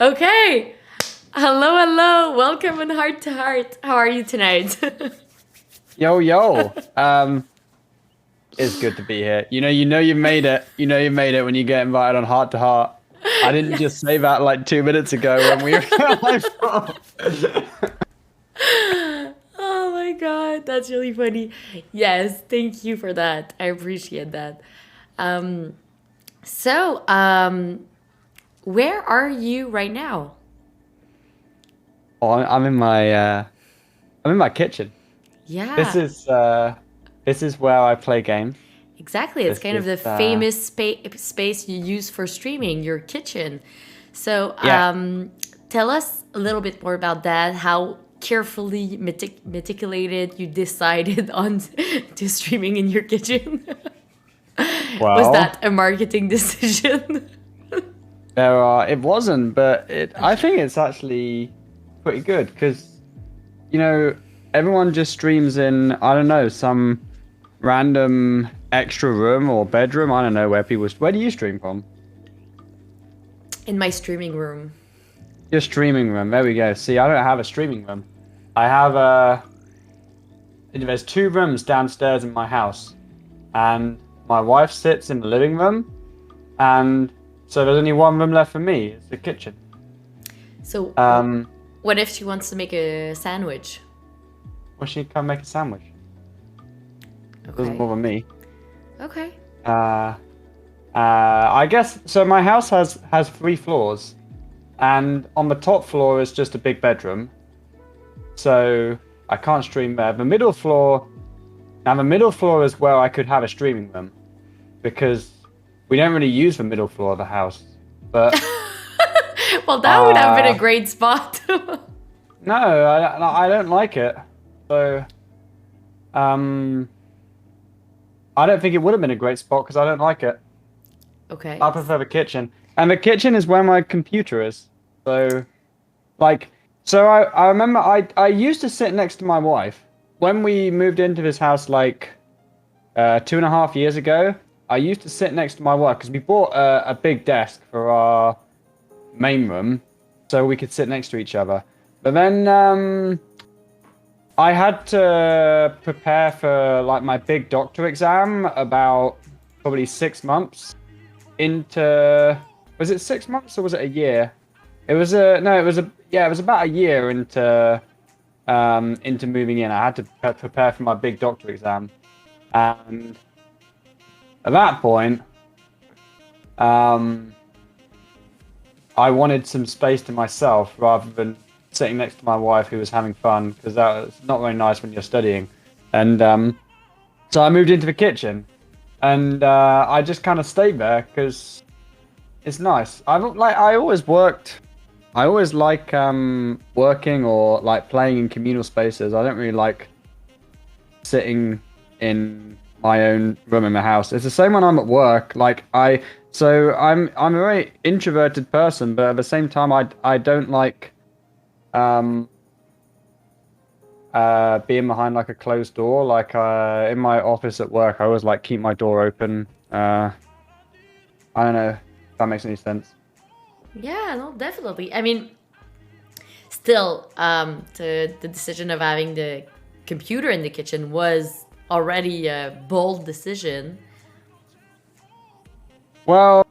Okay. Hello, hello. Welcome in Heart to Heart. How are you tonight? Yo, yo. It's good to be here. You made it. You know you made it when you get invited on Heart to Heart. I didn't just say Yes. that like 2 minutes ago when we were live. Oh my God, that's really funny. Yes, thank you for that. I appreciate that. Um, so, where are you right now? Oh, I'm in my kitchen. This Yeah, is uh, this is where I play games. exactly. It's This kind of is the famous space you use for streaming, your kitchen. So, yeah. tell us a little bit more about that. How carefully meticulated you decided on to streaming in your kitchen? Was Well, that a marketing decision? it wasn't, but I think it's actually pretty good because you know everyone just streams in, I don't know, some random extra room or bedroom. I don't know where do you stream from? In my streaming room. Your streaming room. There we go. See, I don't have a streaming room. I have there's two rooms downstairs in my house, and my wife sits in the living room, and so there's only one room left for me. It's the kitchen. So, Um, what if she wants to make a sandwich? well, she come make a sandwich. Doesn't Okay. bother me. Okay. Uh, I guess so. My house has 3 floors, and on the top floor is just a big bedroom, so I can't stream there. The middle floor is where I could have a streaming room, because we don't really use the middle floor of the house. But Well, that would have been a uh, great spot. no, I don't like it. So um, I don't think it would have been a great spot because I don't like it. Okay. I prefer the kitchen, and the kitchen is where my computer is. So like, I remember I used to sit next to my wife when we moved into this house like 2.5 years ago. I used to sit next to my wife because we bought a big desk for our main room, so we could sit next to each other. But then I had to prepare for like my big doctor exam about probably 6 months into. Was it 6 months or was it a year? It was a no. It was a yeah. It was about a year into moving in. I had to prepare for my big doctor exam, and at that point, um, I wanted some space to myself rather than sitting next to my wife who was having fun because that was not very nice when you're studying. And so I moved into the kitchen, and I just kind of stayed there because it's nice. I always worked. I always like working or like playing in communal spaces. I don't really like sitting in my own room in the house. It's the same when I'm at work. I'm a very introverted person, but at the same time I don't like um being behind like a closed door. Like in my office at work, I always like keep my door open. I don't know if that makes any sense. Yeah, no, definitely. I mean, still, the decision of having the computer in the kitchen was already a bold decision. Well,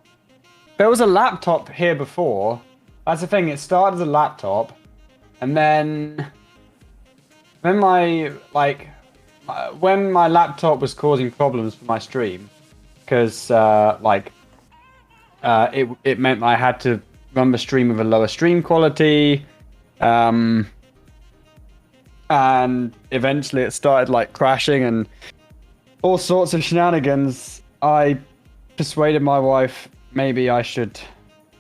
there was a laptop here before. That's the thing. It started as a laptop, and then when my laptop was causing problems for my stream, because it meant I had to run the stream with a lower stream quality, um, and eventually it started like crashing and all sorts of shenanigans. I persuaded my wife maybe I should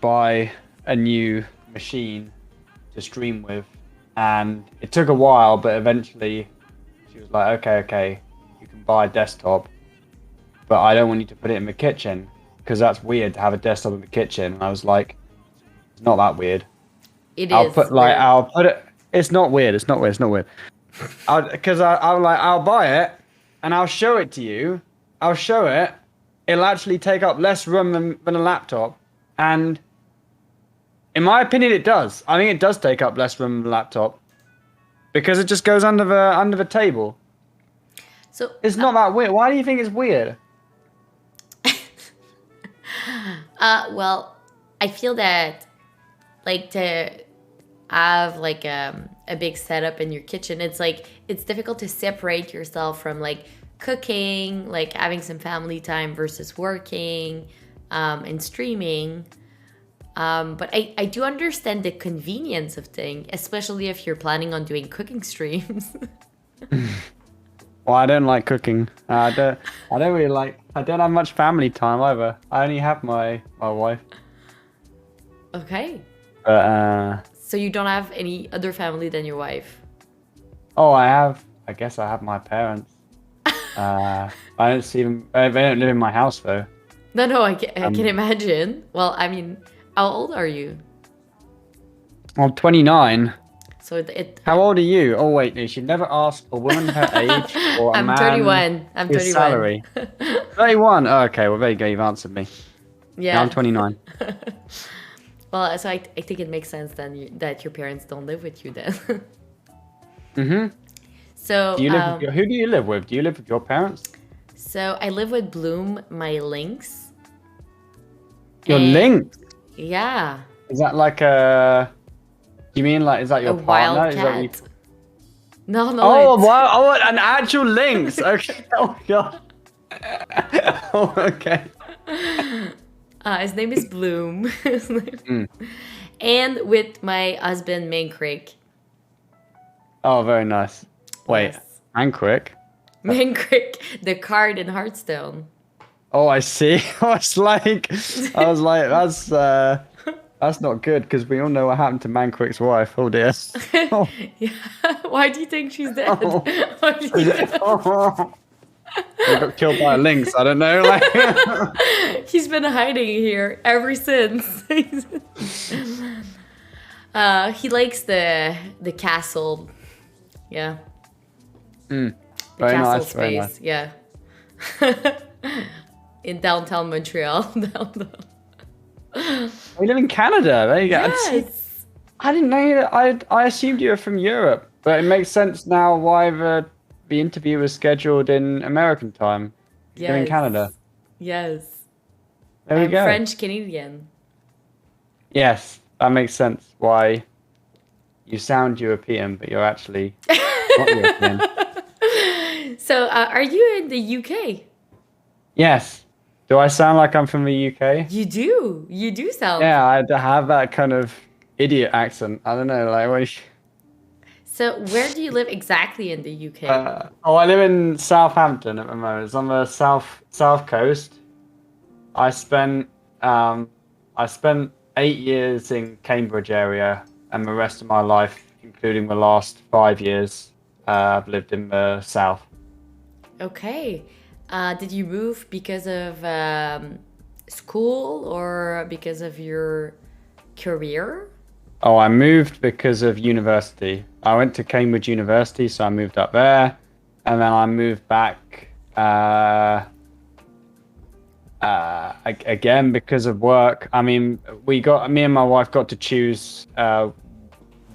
buy a new machine to stream with, and it took a while, but eventually she was like, okay, you can buy a desktop, but I don't want you to put it in the kitchen because that's weird to have a desktop in the kitchen. And I was like, it's not that weird. It is very. I'll put it. It's not weird. It's not weird. It's not weird. I'm like, I'll buy it and I'll show it to you. I'll show it. It'll actually take up less room than a laptop, and In my opinion, it does. I think it does take up less room than the laptop because it just goes under the table. So, It's not that weird. Why do you think it's weird? well, I feel that like to have like a big setup in your kitchen, it's like it's difficult to separate yourself from like cooking, like having some family time versus working and streaming. But I do understand the convenience of thing, especially if you're planning on doing cooking streams. Well, I don't like cooking. I don't really like. I don't have much family time either. I only have my wife. Okay. But So you don't have any other family than your wife? oh, I have. I guess I have my parents. I don't see them. They don't live in my house though. No, I can imagine. Well, I mean, how old are you? I'm 29. So it How old are you? Oh wait, you should never ask a woman her age or a I'm man 31. I'm his 31. salary. 31. Oh, okay, well there you go. You've answered me. Yeah. I'm 29. Well, so I think it makes sense then that your parents don't live with you then. Mhm. So Do you live with who do you live with? Do you live with your parents? so I live with Bloom, my lynx. Your And- lynx? Yeah, Is that like a? Do you mean like is that your a partner? wild Is that what you... cat. No, Oh it's- wow! Oh, an actual lynx. Okay. Oh god. Oh okay. His name is Bloom. Mm. And with my husband, Mankrick. Oh, very nice. Wait, Yes. and quick. Mankrick, the card in Hearthstone. Oh, I see. I was like, that's not good because we all know what happened to Manquick's wife. Oh dear. Oh. Yeah. Why do you think she's dead? Oh. Why do you think- He got killed by a lynx. I don't know. Like, He's been hiding here ever since. He likes the castle. Yeah. The very castle nice. Very space. nice. Yeah. In downtown Montreal. We live in Canada. There you go. Yes. I didn't know that. I assumed you were from Europe, but it makes sense now why the interview was scheduled in American time. You're in Yes. Canada. Yes. There we I'm go. French Canadian. Yes, that makes sense. Why you sound European, but you're actually not European. So, are you in the UK? Yes. Do I sound like I'm from the UK? You do. You do sound. Yeah, I have that kind of idiot accent. I don't know, like when. So, where do you live exactly in the UK? I live in Southampton at the moment. It's on the south coast. I spent 8 years in Cambridge area, and the rest of my life, including the last 5 years, I've lived in the south. Okay. Did you move because of school or because of your career? Oh, I moved because of university. I went to Cambridge University, so I moved up there, and then I moved back again because of work. I mean, me and my wife got to choose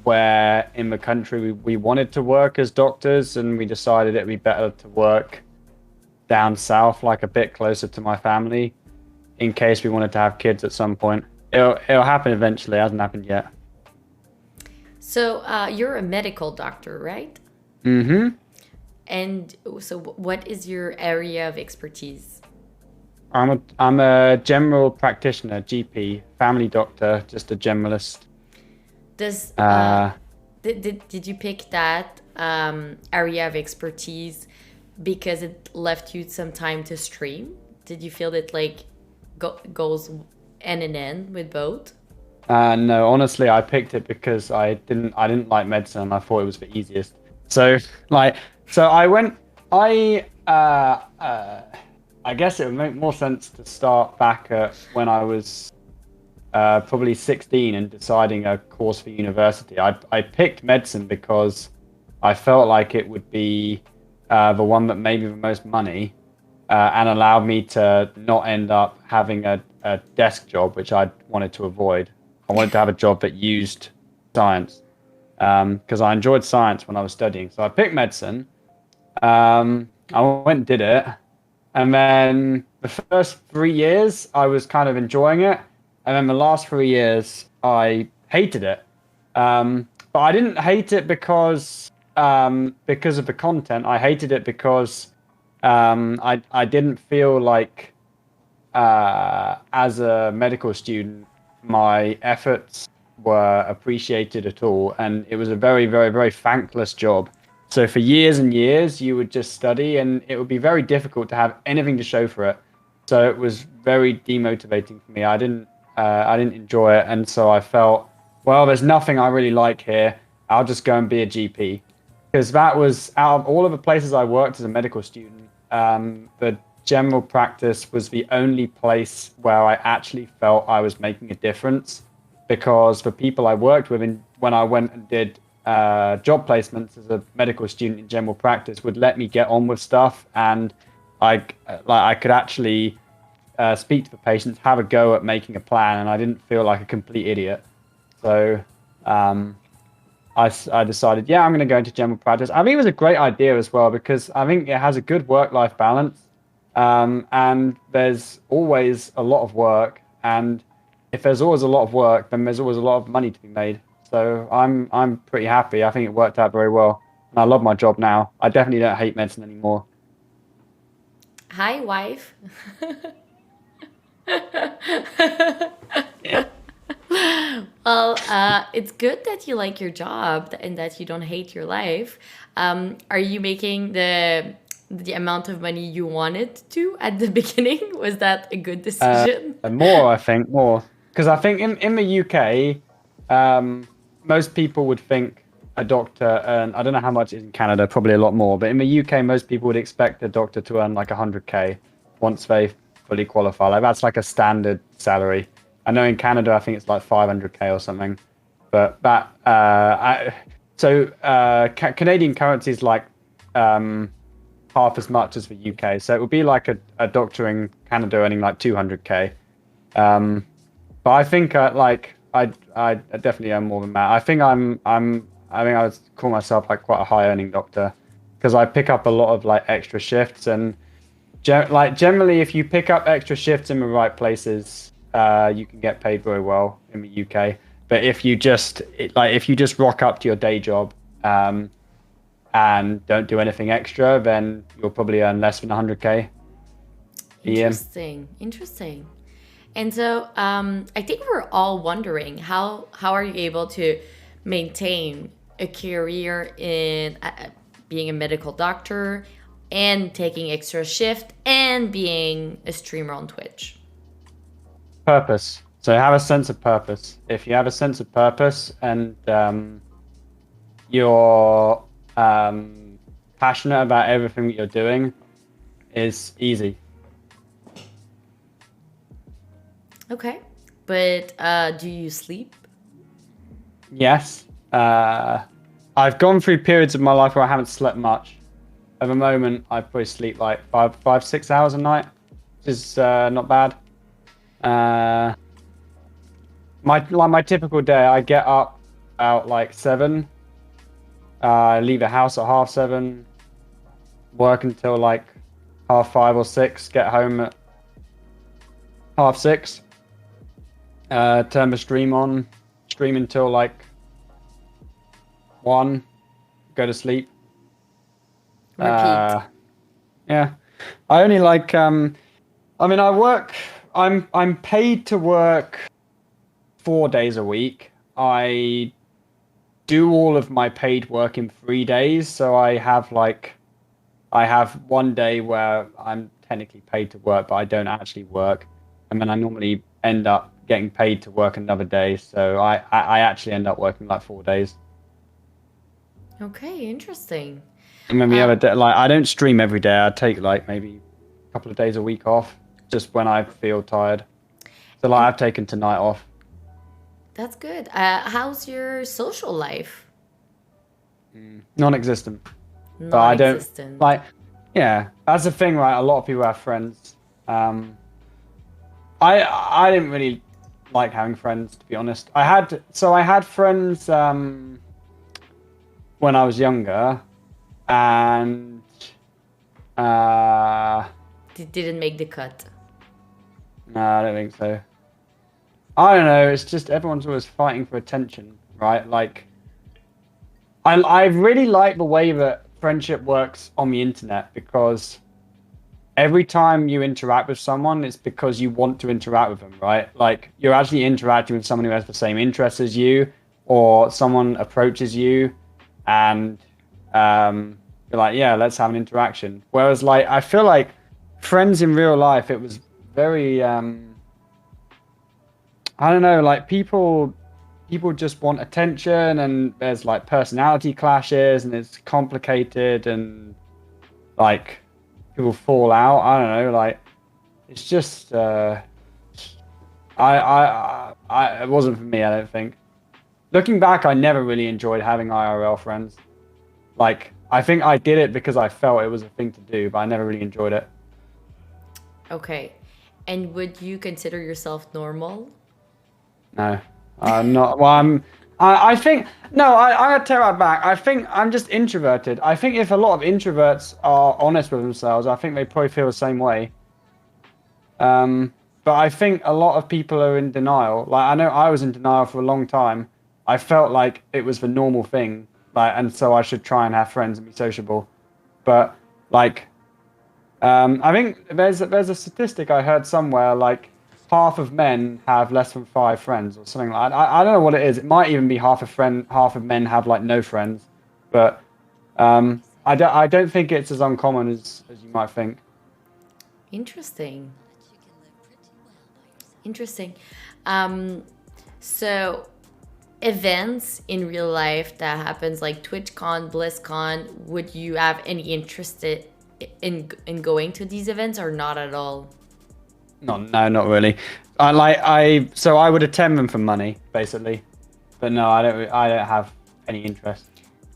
where in the country we wanted to work as doctors, and we decided it'd be better to work down south, like a bit closer to my family, in case we wanted to have kids at some point. It'll happen eventually. It hasn't happened yet. So, you're a medical doctor, right? Mm-hmm. And so, what is your area of expertise? I'm a general practitioner, GP, family doctor, just a generalist. Does did you pick that area of expertise because it left you some time to stream? Did you feel that like goes end in end with both? No, honestly, I picked it because I didn't like medicine, and I thought it was the easiest. So I guess it would make more sense to start back at when I was probably 16 and deciding a course for university. I picked medicine because I felt like it would be the one that made me the most money and allowed me to not end up having a desk job, which I wanted to avoid. I I wanted to have a job that used science because I enjoyed science when I was studying. So I picked medicine. I went and did it. And then the first 3 years, I was kind of enjoying it. And then the last 3 years, I hated it. But I didn't hate it because of the content. I hated it because I didn't feel like as a medical student, my efforts were appreciated at all. And it was a very, very, very thankless job. So for years and years, you would just study, and it would be very difficult to have anything to show for it. So it was very demotivating for me. I didn't enjoy it, and so I felt, well, there's nothing I really like here. I'll just go and be a GP, because that was out of all of the places I worked as a medical student. The general practice was the only place where I actually felt I was making a difference, because the people I worked with, when I went and did job placements as a medical student in general practice, would let me get on with stuff, and I could actually speak to the patients, have a go at making a plan, and I didn't feel like a complete idiot. So I decided, yeah, I'm going to go into general practice. I think it was a great idea as well, because I think it has a good work-life balance, and there's always a lot of work, and if there's always a lot of work, then there's always a lot of money to be made. So I'm pretty happy. I think it worked out very well, and I love my job now. I definitely don't hate medicine anymore. Hi, wife. Well, it's good that you like your job and that you don't hate your life. Are you making the amount of money you wanted to at the beginning? Was that a good decision? More, I think, more. Because I think in the UK, most people would think a doctor earn, I don't know how much it is in Canada, probably a lot more, but in the UK, most people would expect a doctor to earn like 100K once they fully qualify. Like that's like a standard salary. I know in Canada, I think it's like 500K or something. But that, Canadian currency is like half as much as the UK. So it would be like a doctor in Canada earning like 200K. But I think I definitely earn more than that. I think I would call myself like quite a high earning doctor, because I pick up a lot of like extra shifts, and generally if you pick up extra shifts in the right places, you can get paid very well in the UK. But if you just rock up to your day job and don't do anything extra, then you'll probably earn less than 100K a year. Interesting. And so I think we're all wondering, how are you able to maintain a career in being a medical doctor and taking extra shift and being a streamer on Twitch? Purpose. So have a sense of purpose. If you have a sense of purpose and you're passionate about everything that you're doing, it's easy. Okay. But do you sleep? Yes. I've gone through periods of my life where I haven't slept much. At the moment, I probably sleep like 6 hours a night, which is not bad. My typical day, I get up about like 7. I leave the house at 7:30, work until like 5:30 or 6, get home at 6:30. Turn the stream on, stream until like 1, go to sleep. Repeat. Yeah, I only like. I mean, I work. I'm paid to work 4 days a week. I do all of my paid work in 3 days, so I have 1 day where I'm technically paid to work, but I don't actually work, and then I normally end up getting paid to work another day. So I actually end up working like 4 days. Okay, interesting. And then the other day, like I don't stream every day. I take like maybe a couple of days a week off, just when I feel tired. So like I've taken tonight off. That's good. How's your social life? Non-existent. But I don't Non-existent. like. Yeah, that's the thing, right? A lot of people have friends. I didn't really like having friends, to be honest. I had friends when I was younger, and uh, Didn't make the cut. no, I don't think so. I don't know. It's just everyone's always fighting for attention, right? Like, I really like the way that friendship works on the internet because every time you interact with someone, it's because you want to interact with them, right? Like you're actually interacting with someone who has the same interests as you, or someone approaches you, and you're like, yeah, let's have an interaction. Whereas, like, I feel like friends in real life, it was very, I don't know, like people just want attention, and there's like personality clashes, and it's complicated, and like people fall out. I don't know, like it's just it wasn't for me. I don't think. Looking back, I never really enjoyed having IRL friends. Like I think I did it because I felt it was a thing to do, but I never really enjoyed it. Okay. And would you consider yourself normal? No, I'm not. Well, I think no. I gotta take that back. I think I'm just introverted. I think if a lot of introverts are honest with themselves, I think they probably feel the same way. But I think a lot of people are in denial. Like I know I was in denial for a long time. I felt like it was the normal thing, like, and so I should try and have friends and be sociable. But like, I think there's a statistic I heard somewhere like half of men have less than 5 friends or something like that. I don't know what it is. It might even be half of men have like no friends. But I don't think it's as uncommon as you might think. Interesting. Interesting. Um, so events in real life that happens like TwitchCon, BlizzCon, would you have any interest in going to these events or not at all? No, not really. So I would attend them for money, basically. But no, I don't have any interest.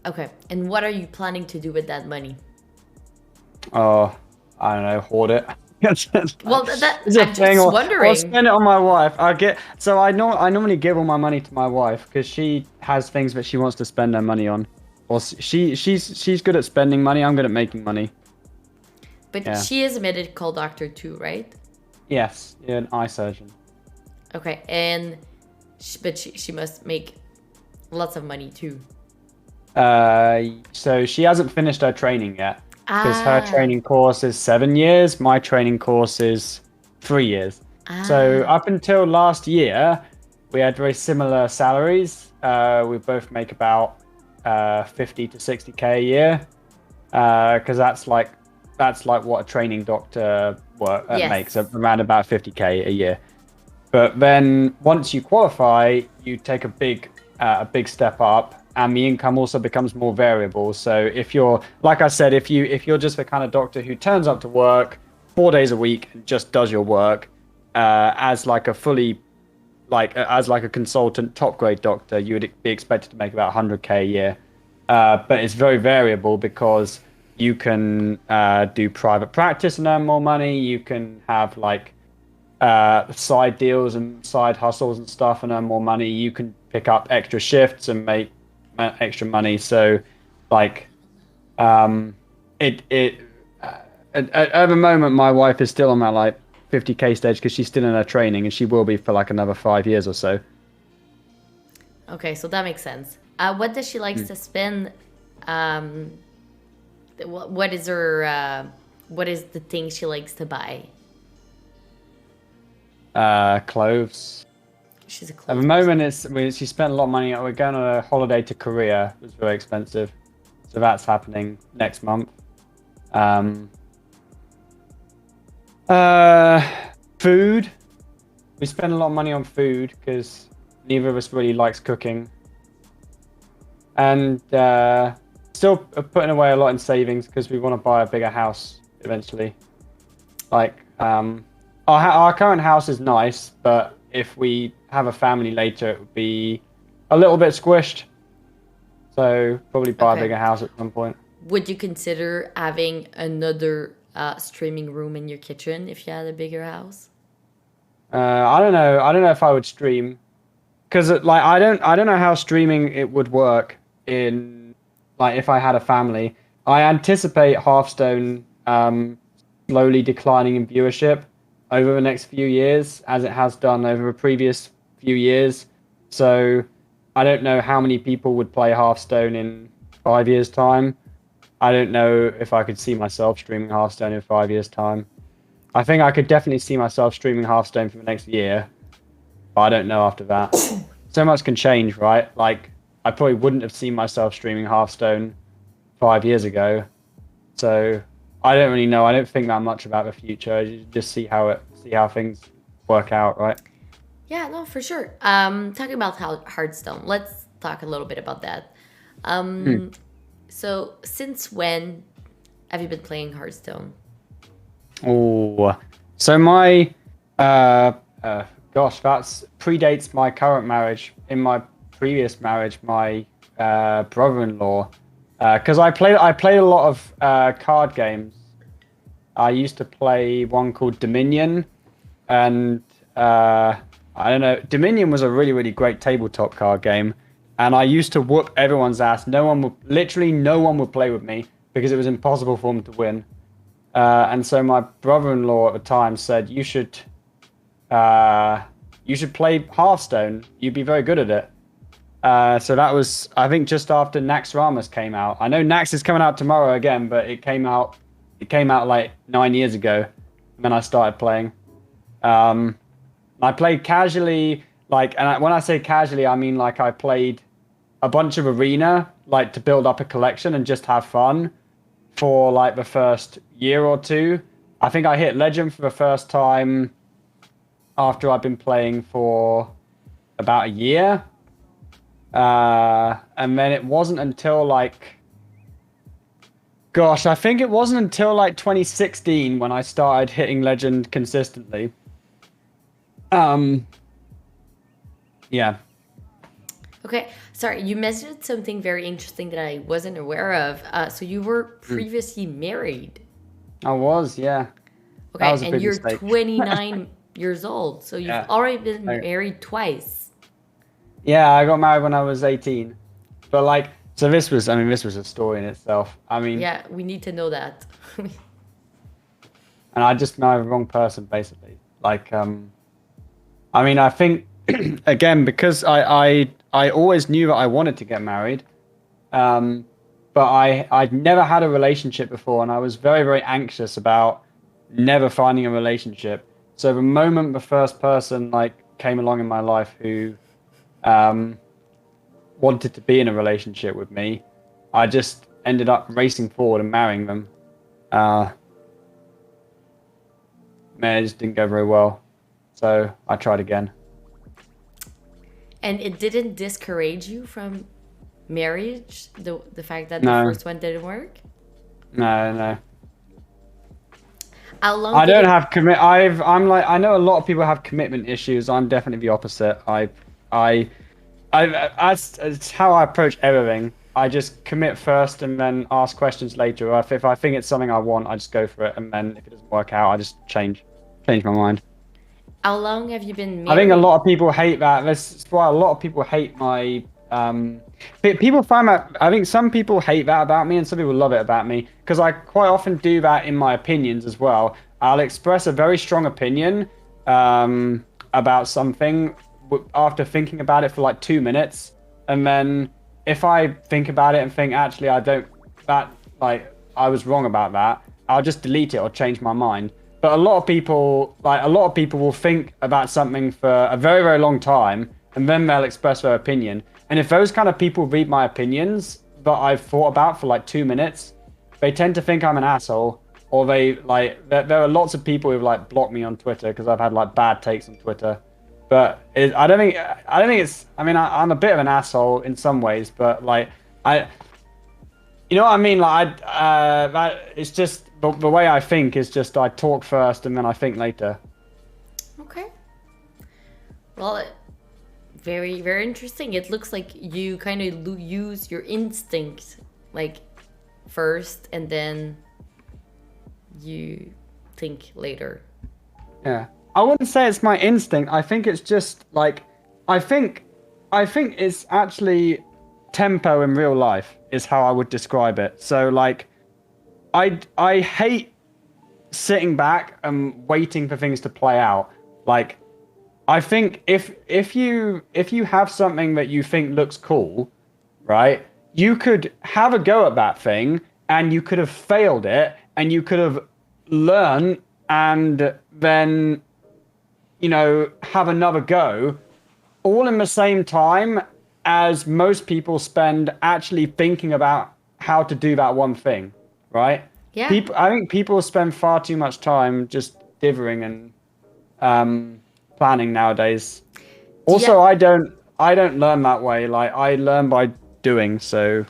Okay. And what are you planning to do with that money? Oh, I don't know, hoard it. It's Well, that a I'm thing, just or wondering. spend it on my wife. I normally give all my money to my wife because she has things that she wants to spend her money on. Or she's good at spending money. I'm good at making money. But Yeah. she is a medical doctor too, right? Yes, you're an eye surgeon. Okay. And but she must make lots of money too. So she hasn't finished her training yet because her Ah. training course is 7 years. My training course is 3 years. So Ah. up until last year, we had very similar salaries. We both make about 50 to 60K a year, because that's like what a training doctor Yes. makes, around about 50K a year. But then once you qualify, you take a big step up, and the income also becomes more variable. So if you're, like I said, if you're just the kind of doctor who turns up to work 4 days a week and just does your work, as like a fully as like a consultant top grade doctor, you would be expected to make about 100K a year. But it's very variable because you can do private practice and earn more money. You can have like side deals and side hustles and stuff and earn more money. You can pick up extra shifts and make extra money. So, like, it at the moment, my wife is still on that like 50K stage because she's still in her training, and she will be for like another 5 years or so. Okay, so that makes sense. What does she likes to spend? Um, what is her? What is the thing she likes to buy? Clothes. She's a At the clothes moment, person. she spent a lot of money. We're going on a holiday to Korea. It was very expensive, so that's happening next month. Um, uh, Food. We spend a lot of money on food because neither of us really likes cooking, and still putting away a lot in savings because we want to buy a bigger house eventually. Like, our current house is nice, but if we have a family later, it would be a little bit squished. So probably buy a Okay. bigger house at some point. Would you consider having another streaming room in your kitchen if you had a bigger house? I don't know. I don't know if I would stream because like I don't know how streaming it would work in like if I had a family. I anticipate Hearthstone slowly declining in viewership over the next few years, as it has done over the previous few years. So I don't know how many people would play Hearthstone in 5 years' time. I don't know if I could see myself streaming Hearthstone in 5 years' time. I think I could definitely see myself streaming Hearthstone for the next year, but I don't know after that. So much can change, right? Like, I probably wouldn't have seen myself streaming Hearthstone 5 years ago. So I don't really know. I don't think that much about the future. You just see how things work out, right? Yeah, no, for sure. Talking about how Hearthstone, let's talk a little bit about that. Hmm. Um, so since when have you been playing Hearthstone? Oh, so my uh, uh gosh, that's predates my current marriage. In my previous marriage, my brother-in-law, because I played a lot of card games. I used to play one called Dominion, and I don't know. Dominion was a really great tabletop card game, and I used to whoop everyone's ass. Literally no one would play with me because it was impossible for them to win. And so my brother-in-law at the time said, you should play Hearthstone. You'd be very good at it." So that was, I think, just after Nax Ramas came out. I know Nax is coming out tomorrow again, but it came out like 9 years ago. And then I started playing. Um, I played casually, like, when I say casually, I mean like I played a bunch of arena, like to build up a collection and just have fun for like the first year or two. I think I hit Legend for the first time after I've been playing for about a year. And then it wasn't until like, gosh, I think it wasn't until like 2016 when I started hitting Legend consistently. Um, yeah. Okay, sorry, you mentioned something very interesting that I wasn't aware of. So you were Mm. previously married. I was, yeah. That Okay, was a and big you're mistake. 29 years old, so you've Yeah. already been I, married twice. yeah, I got married when I was 18. But like, so this was a story in itself. I mean, Yeah, we need to know that. and I just married the wrong person, basically. Like, I mean, I think again because I always knew that I wanted to get married, um, but I'd never had a relationship before, and I was very anxious about never finding a relationship. So the moment the first person like came along in my life who um, wanted to be in a relationship with me, I just ended up racing forward and marrying them. Uh, Man, it just didn't go very well, so I tried again. And it didn't discourage you from marriage, the fact that the No, first one didn't work? no. How long I did don't it have commit. I'm like I know a lot of people have commitment issues. I'm definitely the opposite. I, I that's it's how I approach everything. I just commit first and then ask questions later. Or if I think it's something I want, I just go for it. And then if it doesn't work out, I just change my mind. how long have you been I think a married? lot of people hate that. That's why a lot of people hate my. People find that. I think some people hate that about me, and some people love it about me because I quite often do that in my opinions as well. I'll express a very strong opinion about something after thinking about it for like 2 minutes, and then if I think about it and think actually I don't that like I was wrong about that, I'll just delete it or change my mind. But a lot of people will think about something for a very long time, and then they'll express their opinion. And if those kind of people read my opinions that I've thought about for like 2 minutes, they tend to think I'm an asshole, or they like. There are lots of people who've like blocked me on Twitter because I've had like bad takes on Twitter. But I don't think it's. I mean, I'm a bit of an asshole in some ways, but like I you know what I mean? Like, that it's just the way I think is just I talk first and then I think later. Okay. Well, very interesting. It looks like you kind of use your instinct like first and then you think later. Yeah. I wouldn't say it's my instinct. I think it's just like I think I think it's actually tempo in real life is how I would describe it. So like I hate sitting back and waiting for things to play out. Like I think if you have something that you think looks cool, right? You could have a go at that thing and you could have failed it and you could have learned and then have another go all in the same time as most people spend actually thinking about how to do that one thing, right? Yeah. I think people spend far too much time just dithering and planning nowadays. Also, Yeah. I don't learn that way. Like I learn by doing. So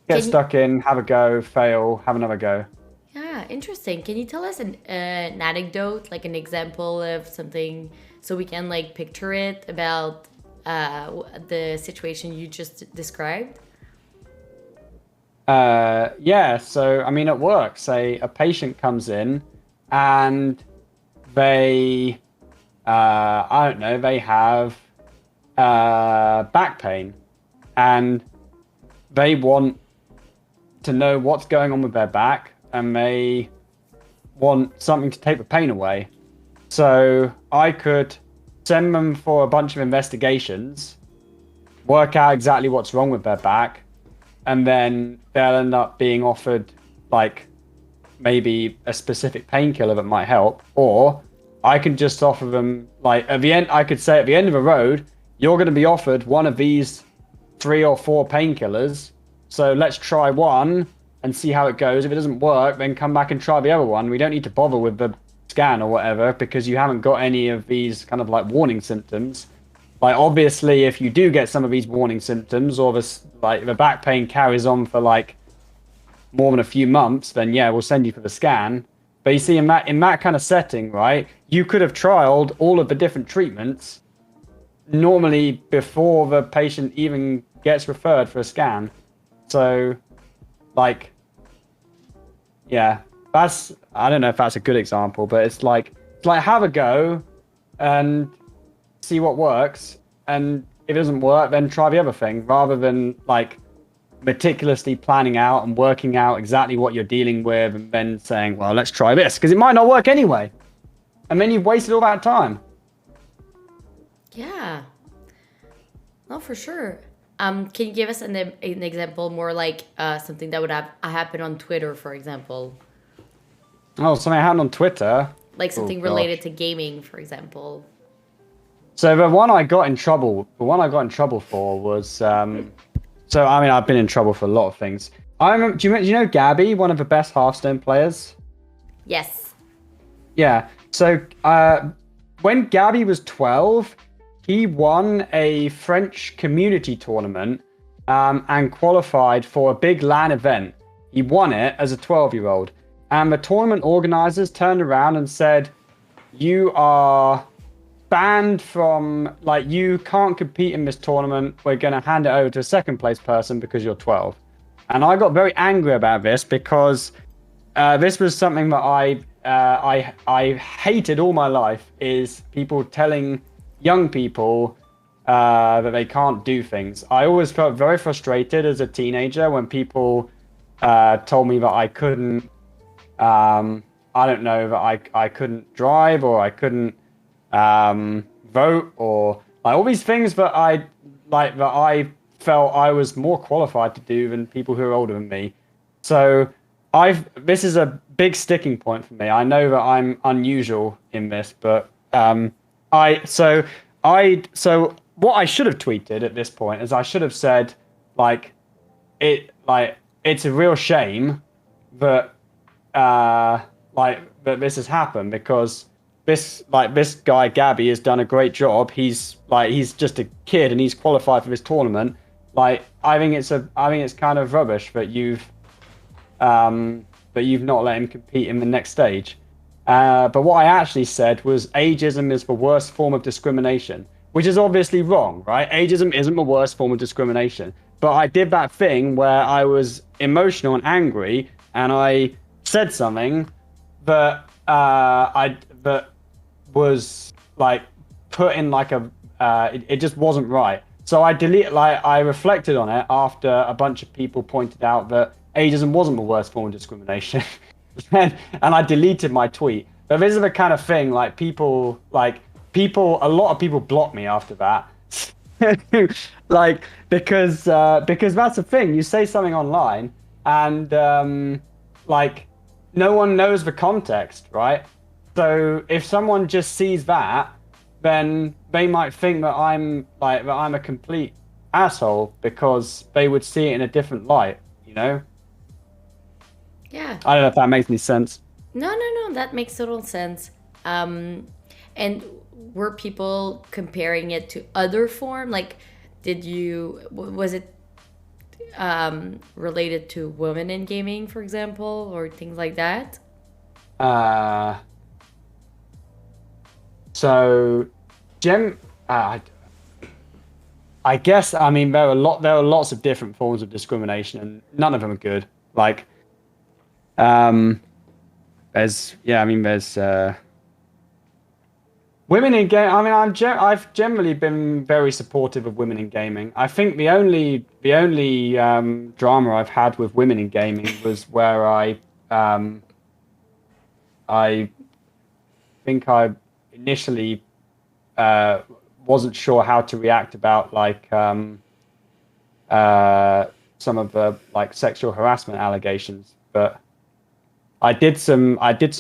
get Can you, stuck in, have a go, fail, have another go. yeah, interesting. Can you tell us an anecdote, like an example of something, so we can like picture it about the situation you just described? Yeah. So I mean, at work, say a patient comes in and they, I don't know, they have back pain and they want to know what's going on with their back and they want something to take the pain away. So I could send them for a bunch of investigations, work out exactly what's wrong with their back, and then they'll end up being offered like maybe a specific painkiller that might help, or I can just offer them like at the end. I could say at the end of the road, you're going to be offered one of these 3 or 4 painkillers. So let's try one and see how it goes. If it doesn't work, then come back and try the other one. We don't need to bother with the scan or whatever because you haven't got any of these kind of like warning symptoms. Like obviously, if you do get some of these warning symptoms, or the back pain carries on for like more than a few months, then yeah, we'll send you for the scan. But you see, in that kind of setting, right, you could have trialed all of the different treatments normally before the patient even gets referred for a scan. So, like, yeah, I don't know if that's a good example, but it's like have a go and see what works, and if it doesn't work, then try the other thing, rather than like meticulously planning out and working out exactly what you're dealing with and then saying, well, let's try this, because it might not work anyway. And then you've wasted all that time. Yeah. No, for sure. Can you give us an example more like something that would have happen on Twitter, for example? Oh, something happened on Twitter. Like Oh, something gosh. related to gaming, for example. So the one I got in trouble for was, so I mean, I've been in trouble for a lot of things. I remember, do you know Gabby, one of the best Hearthstone players? Yes. Yeah. So when Gabby was 12, he won a French community tournament and qualified for a big LAN event. He won it as a 12-year-old. And the tournament organizers turned around and said, you are banned from, like, you can't compete in this tournament. We're going to hand it over to a second place person because you're 12. And I got very angry about this because this was something that I hated all my life, is people telling young people that they can't do things. I always felt very frustrated as a teenager when people told me that I couldn't, I don't know, that I couldn't drive, or I couldn't vote, or like all these things that I felt I was more qualified to do than people who are older than me. So this is a big sticking point for me. I know that I'm unusual in this, but so what I should have tweeted at this point is I should have said it's a real shame that that this has happened, because this guy Gabby has done a great job. He's just a kid and he's qualified for this tournament. Like I think it's kind of rubbish that you've not let him compete in the next stage. But what I actually said was ageism is the worst form of discrimination, which is obviously wrong, right? Ageism isn't the worst form of discrimination. But I did that thing where I was emotional and angry, and I said something that was like put in like a it just wasn't right. So I reflected on it after a bunch of people pointed out that ageism wasn't the worst form of discrimination. and I deleted my tweet. But this is the kind of thing like a lot of people blocked me after that. Like because that's the thing. You say something online and like no one knows the context, right? So if someone just sees that, then they might think that I'm a complete asshole because they would see it in a different light, you know? Yeah. I don't know if that makes any sense. No, that makes total sense. And were people comparing it to other form? Like, was it related to women in gaming, for example, or things like that? So, I guess I mean there are lots of different forms of discrimination, and none of them are good. Like, there's women in game. I mean, I've generally been very supportive of women in gaming. I think the only drama I've had with women in gaming was where I think I initially wasn't sure how to react about like some of the like sexual harassment allegations, but I did some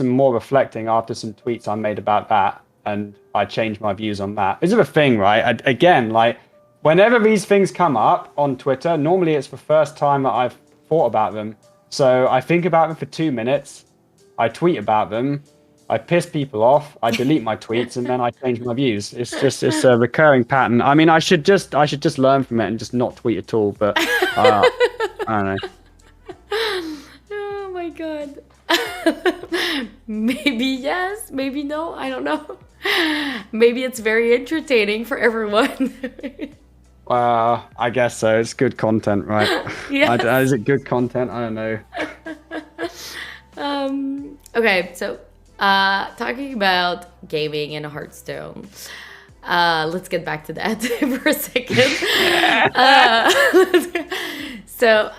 more reflecting after some tweets I made about that, and I changed my views on that. This is the thing, right? Again, like whenever these things come up on Twitter, normally it's the first time that I've thought about them. So I think about them for 2 minutes, I tweet about them, I piss people off, I delete my tweets, and then I change my views. It's a recurring pattern. I mean, I should just learn from it and just not tweet at all. But I don't know. Oh my god. Maybe yes, maybe no. I don't know. Maybe it's very entertaining for everyone. I guess so. It's good content, right? Yes. Is it good content? I don't know. Okay, so talking about gaming and Hearthstone, let's get back to that for a second. So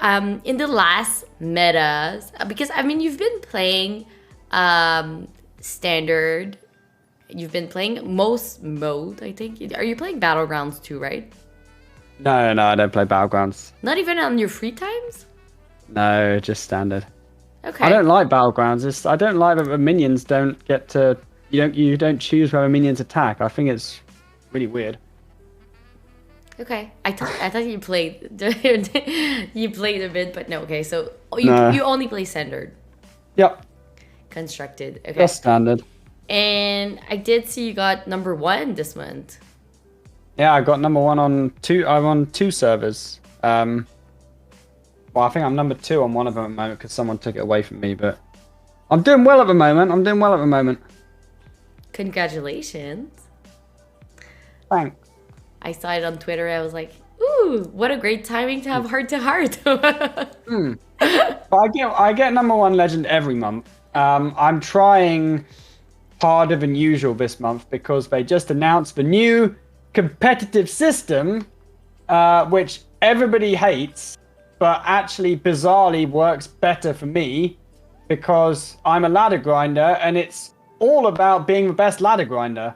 in the last metas, because I mean you've been playing standard, you've been playing most mode, I think. Are you playing Battlegrounds too, right? No, I don't play Battlegrounds. Not even on your free times? No, just standard. Okay. I don't like Battlegrounds. I don't like that the minions don't get to. You don't choose where the minions attack. I think it's really weird. Okay, I thought you played you played a bit, but no. Okay, so you only play standard. Yep. Constructed. Okay. Just standard. And I did see you got #1 this month. Yeah, I got #1 on two. I'm on 2 servers. Well, I think I'm #2 on one of them at the moment because someone took it away from me. But I'm doing well at the moment. Congratulations. Thanks. I saw it on Twitter. I was like, ooh, what a great timing to have heart to heart. But I get #1 legend every month. I'm trying harder than usual this month because they just announced the new competitive system, which everybody hates, but actually bizarrely works better for me because I'm a ladder grinder and it's all about being the best ladder grinder.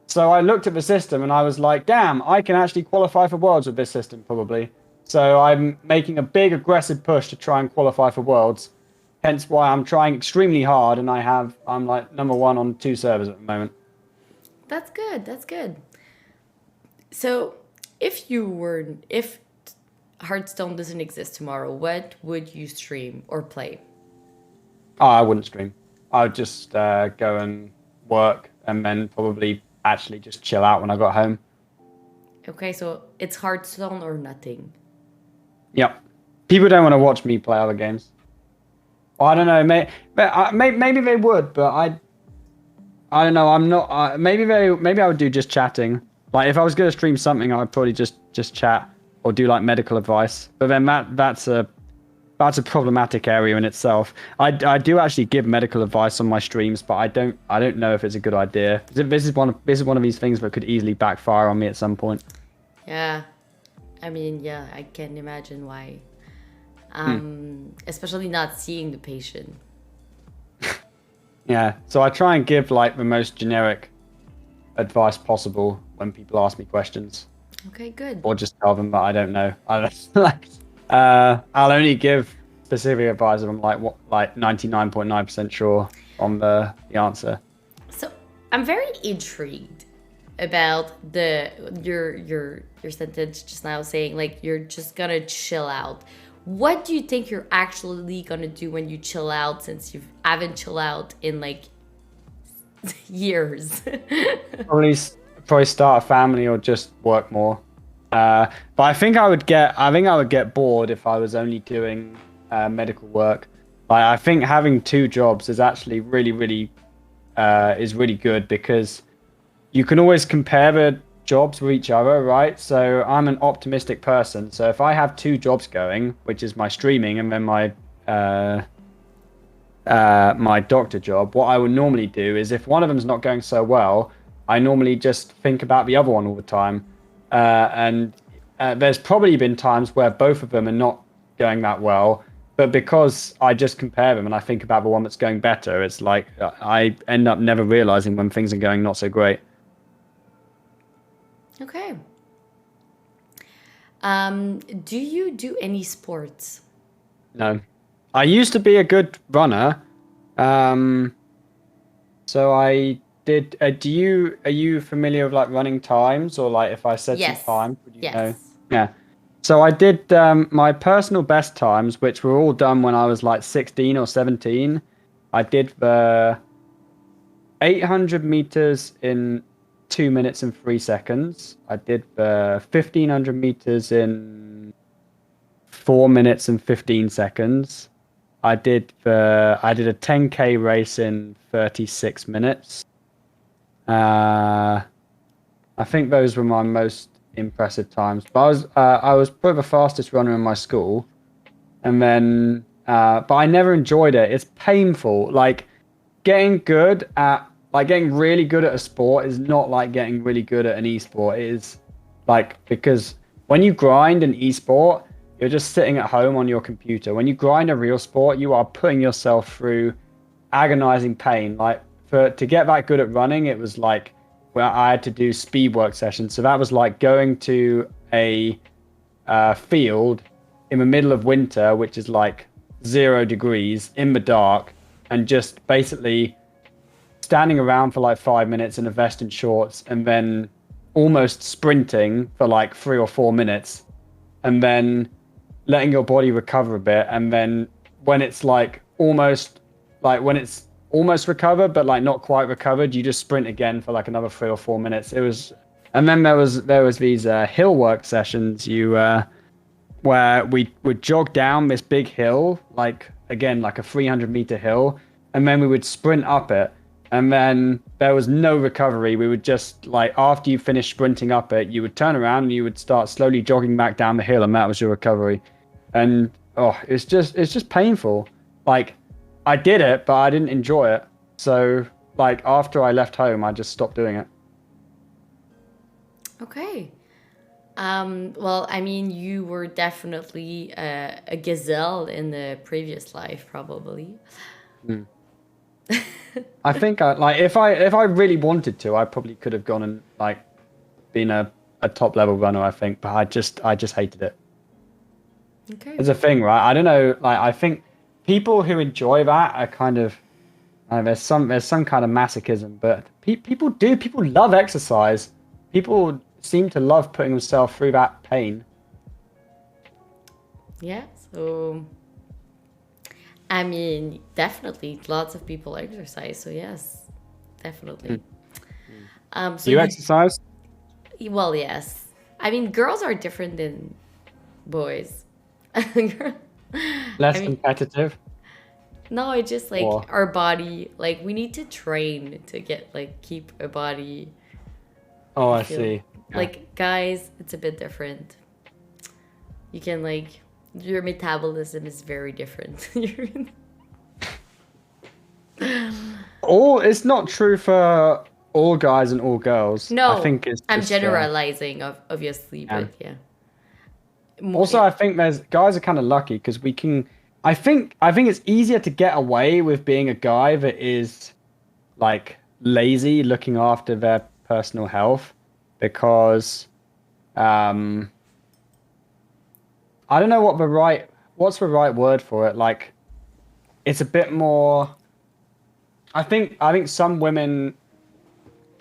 So I looked at the system and I was like, damn, I can actually qualify for Worlds with this system probably. So I'm making a big aggressive push to try and qualify for Worlds. Hence why I'm trying extremely hard and I'm like #1 on 2 servers at the moment. That's good. So if Hearthstone doesn't exist tomorrow, what would you stream or play? Oh, I wouldn't stream. I would just go and work and then probably actually just chill out when I got home. Okay, so it's Hearthstone or nothing. Yep. People don't want to watch me play other games. Well, I don't know. Maybe they would, but I don't know. I'm not. Maybe I would do just chatting. Like if I was going to stream something, I'd probably just chat or do like medical advice. But then that's a that's a problematic area in itself. I do actually give medical advice on my streams, but I don't know if it's a good idea. This is one of these things that could easily backfire on me at some point. Yeah. I mean, yeah, I can imagine why. Hmm. Especially not seeing the patient. Yeah, so I try and give like the most generic advice possible when people ask me questions, Okay, good. or just tell them that I don't know. I don't like. I'll only give specific advice if I'm like 99.9% sure on the answer. So I'm very intrigued about your sentence just now saying like you're just gonna chill out. What do you think you're actually gonna do when you chill out since you haven't chill out in like years? Probably start a family or just work more. But I think I would get bored if I was only doing medical work. Like I think having two jobs is actually really good because you can always compare the jobs with each other, right? So I'm an optimistic person. So if I have two jobs going, which is my streaming and then my doctor job, what I would normally do is if one of them's not going so well, I normally just think about the other one all the time. And there's probably been times where both of them are not going that well, but because I just compare them and I think about the one that's going better, it's like I end up never realizing when things are going not so great. Okay. Do you do any sports? No, I used to be a good runner. Um, so I did. Are you familiar with like running times or like if I said some Yes. times, would you know? Yes. Yeah. So I did my personal best times, which were all done when I was like 16 or 17. I did the 800 meters in 2 minutes and 3 seconds. I did the 1500 meters in 4 minutes and 15 seconds. I did a 10K race in 36 minutes. Uh, I think those were my most impressive times. But I was probably the fastest runner in my school, and then but I never enjoyed it. It's painful. Like getting really good at a sport is not like getting really good at an esport. It is like because when you grind an esport, you're just sitting at home on your computer. When you grind a real sport, you are putting yourself through agonizing pain. Like to get that good at running, it was like where I had to do speed work sessions. So that was like going to a field in the middle of winter, which is like 0 degrees in the dark, and just basically standing around for like 5 minutes in a vest and shorts, and then almost sprinting for like 3 or 4 minutes, and then letting your body recover a bit, and then when it's almost recovered but like not quite recovered, you just sprint again for like another 3 or 4 minutes. And then there was these hill work sessions where we would jog down this big hill, like again like a 300-meter hill, and then we would sprint up it, and then there was no recovery. We would just like after you finished sprinting up it, you would turn around and you would start slowly jogging back down the hill, and that was your recovery. And it's just painful. Like I did it, but I didn't enjoy it. So like after I left home, I just stopped doing it. Okay. Well, I mean, you were definitely a gazelle in the previous life, probably. Mm. I think like if I really wanted to, I probably could have gone and like been a top level runner. I think, but I just hated it. Okay. It's a thing, right? I don't know. Like I think people who enjoy that are kind of there's some kind of masochism, but people love exercise. People seem to love putting themselves through that pain. Yeah. So, I mean, definitely, lots of people exercise. So yes, Mm. definitely. Mm. So Do you you, exercise? well, yes. I mean, girls are different than boys. Girl- I Less mean, competitive? no, it's just like Or our body. Like we need to train to get like keep a body. oh, I I feel see. Yeah. like guys, it's a bit different. You can like Your metabolism is very different. It's not true for all guys and all girls. I No, think it's I'm just generalizing, obviously, yeah. but yeah. Also, I think there's guys are kind of lucky because we can. I think it's easier to get away with being a guy that is like lazy, looking after their personal health, because um, I don't know what's the right word for it. Like, it's a bit more. I think some women,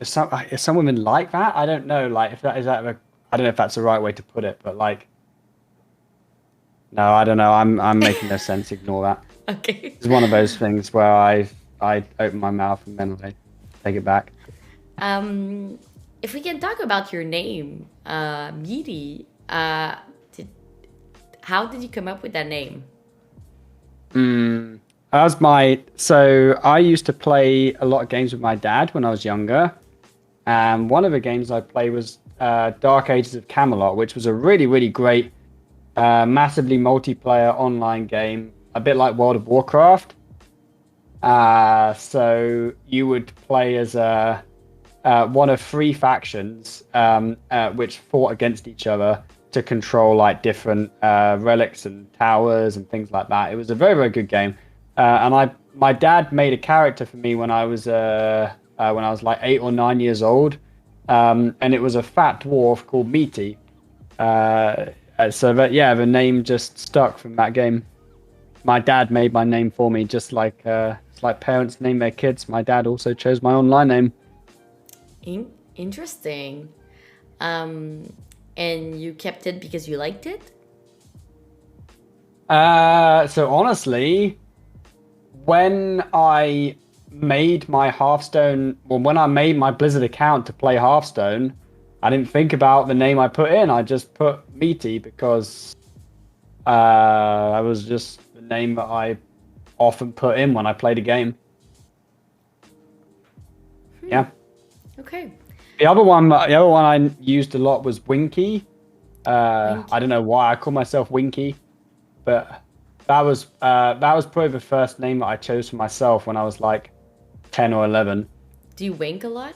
some women like that. I don't know. Like, if that is that. I don't know if that's the right way to put it, but like. No, I don't know. I'm making no sense. Ignore that. Okay. It's one of those things where I open my mouth and then I take it back. Um, if we can talk about your name, Meati, did, how did you come up with that name? As my so I used to play a lot of games with my dad when I was younger, and one of the games I played was Dark Ages of Camelot, which was a really great, massively multiplayer online game, a bit like World of Warcraft. So you would play as one of three factions, which fought against each other to control like different relics and towers and things like that. It was a very good game, and my dad made a character for me when I was like 8 or 9 years old, and it was a fat dwarf called Meati. So that yeah, the name just stuck from that game. My dad made my name for me, just like it's like parents name their kids. My dad also chose my online name. Interesting. Um, and you kept it because you liked it? So honestly, when I made my Hearthstone, well, when I made my Blizzard account to play Hearthstone, I didn't think about the name I put in. I just put Meaty because that was just the name that I often put in when I played a game. Yeah. Okay. The other one I used a lot was Winky. Winky. I don't know why I call myself Winky, but that was probably the first name that I chose for myself when I was like 10 or 11. Do you wink a lot?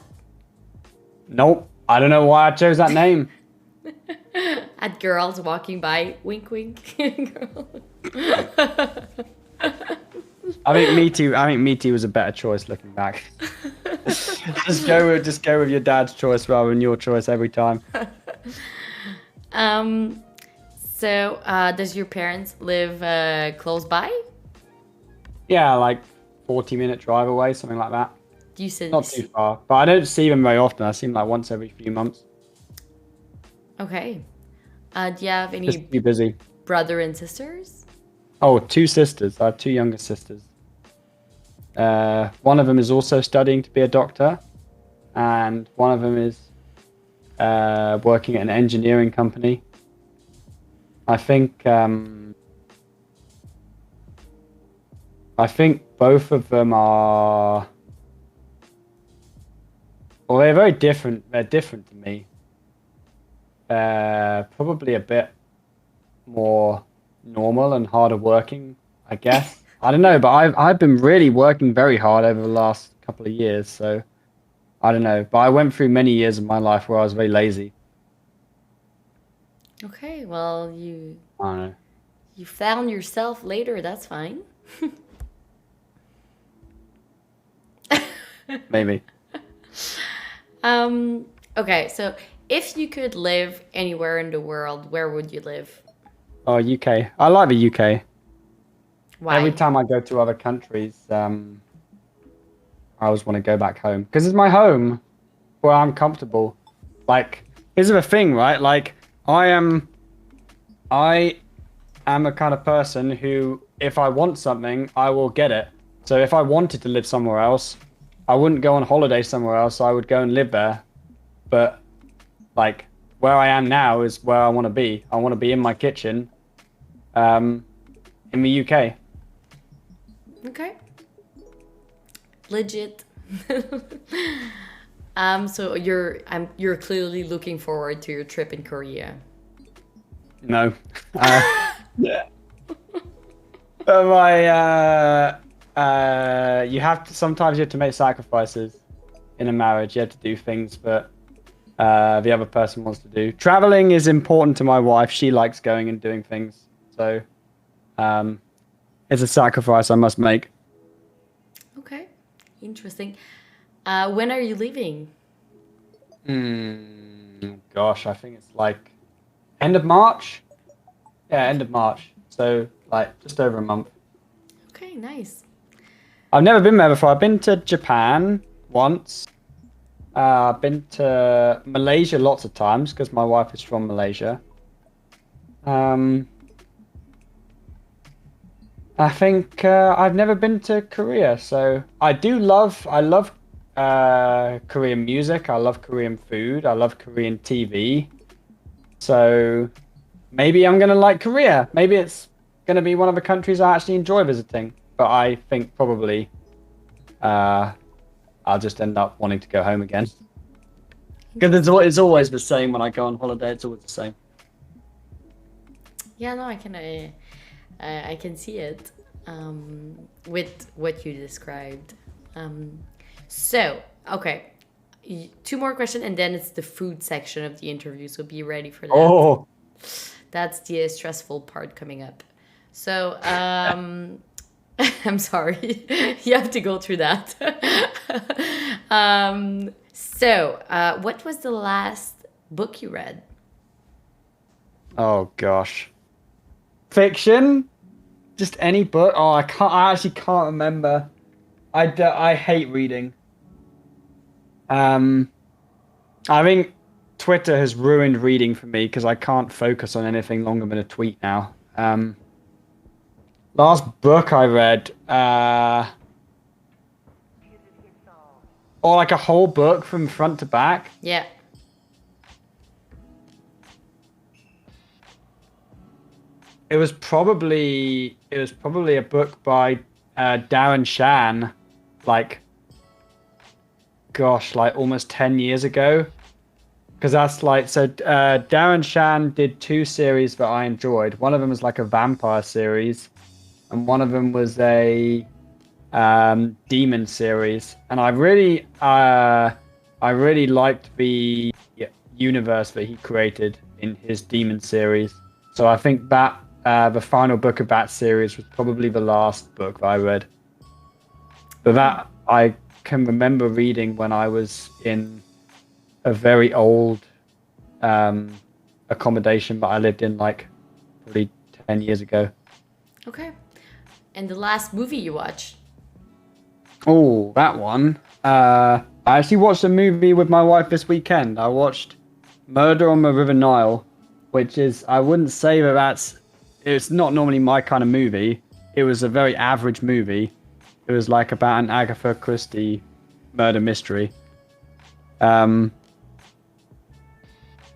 Nope. I don't know why I chose that name. At girls walking by, wink, wink. I think Meaty was a better choice looking back. just go with your dad's choice rather than your choice every time. So, does your parents live close by? Yeah, like 40-minute drive away, something like that. Do you see? Not too far, but I don't see them very often. I see them like once every few months. Okay. Do you have any Just be busy. brother and sisters? Oh, two sisters. I have two younger sisters. One of them is also studying to be a doctor, and one of them is working at an engineering company. I think both of them are. Well, they're very different. They're different to me. Probably a bit more normal and harder working, I guess. I don't know, but I've been really working very hard over the last couple of years, so I don't know. But I went through many years of my life where I was very lazy. Okay, well, I don't know. you found yourself later. That's fine. Maybe. Okay, so if you could live anywhere in the world, where would you live? Oh, UK. I like the UK. Why? Every time I go to other countries, I always want to go back home because it's my home where I'm comfortable. Like, here's the thing, right? Like, I am a kind of person who, if I want something, I will get it. So if I wanted to live somewhere else, I wouldn't go on holiday somewhere else. I would go and live there. But like where I am now is where I want to be. I want to be in my kitchen, in the UK. Okay. Legit. So you're clearly looking forward to your trip in Korea. No, Yeah. My you have to sometimes you have to make sacrifices in a marriage. You have to do things that the other person wants to do. Traveling is important to my wife. She likes going and doing things. So it's a sacrifice I must make. Okay, interesting. When are you leaving? Gosh, I think it's like end of March. Yeah, end of March. So like just over a month. Okay, nice. I've never been there before. I've been to Japan once. I've been to Malaysia lots of times because my wife is from Malaysia. Um, I think I've never been to Korea, so I love Korean music. I love Korean food. I love Korean TV. So maybe I'm gonna like Korea. Maybe it's gonna be one of the countries I actually enjoy visiting. But I think probably uh, I'll just end up wanting to go home again. Because it's always the same when I go on holiday. It's always the same. Yeah, no, I can see it with what you described. So, okay, two more questions, and then it's the food section of the interview. So be ready for that. Oh, That's the stressful part coming up. So, I'm sorry, you have to go through that. What was the last book you read? oh gosh. Fiction? Just any book? Oh, I can't. I actually can't remember. I hate reading. Um, I think Twitter has ruined reading for me because I can't focus on anything longer than a tweet now. Last book I read, or like a whole book from front to back. Yeah. It was probably a book by Darren Shan, like gosh, like almost 10 years ago. Because that's like so. Darren Shan did two series that I enjoyed. One of them was like a vampire series, and one of them was a demon series. And I really liked the universe that he created in his demon series. So I think that the final book of that series was probably the last book that I read. But that I can remember reading when I was in a very old accommodation that I lived in like probably 10 years ago. Okay. And the last movie you watched? Oh, that one. I actually watched a movie with my wife this weekend. I watched Murder on the River Nile, which is, I wouldn't say it's not normally my kind of movie. It was a very average movie. It was like about an Agatha Christie murder mystery. But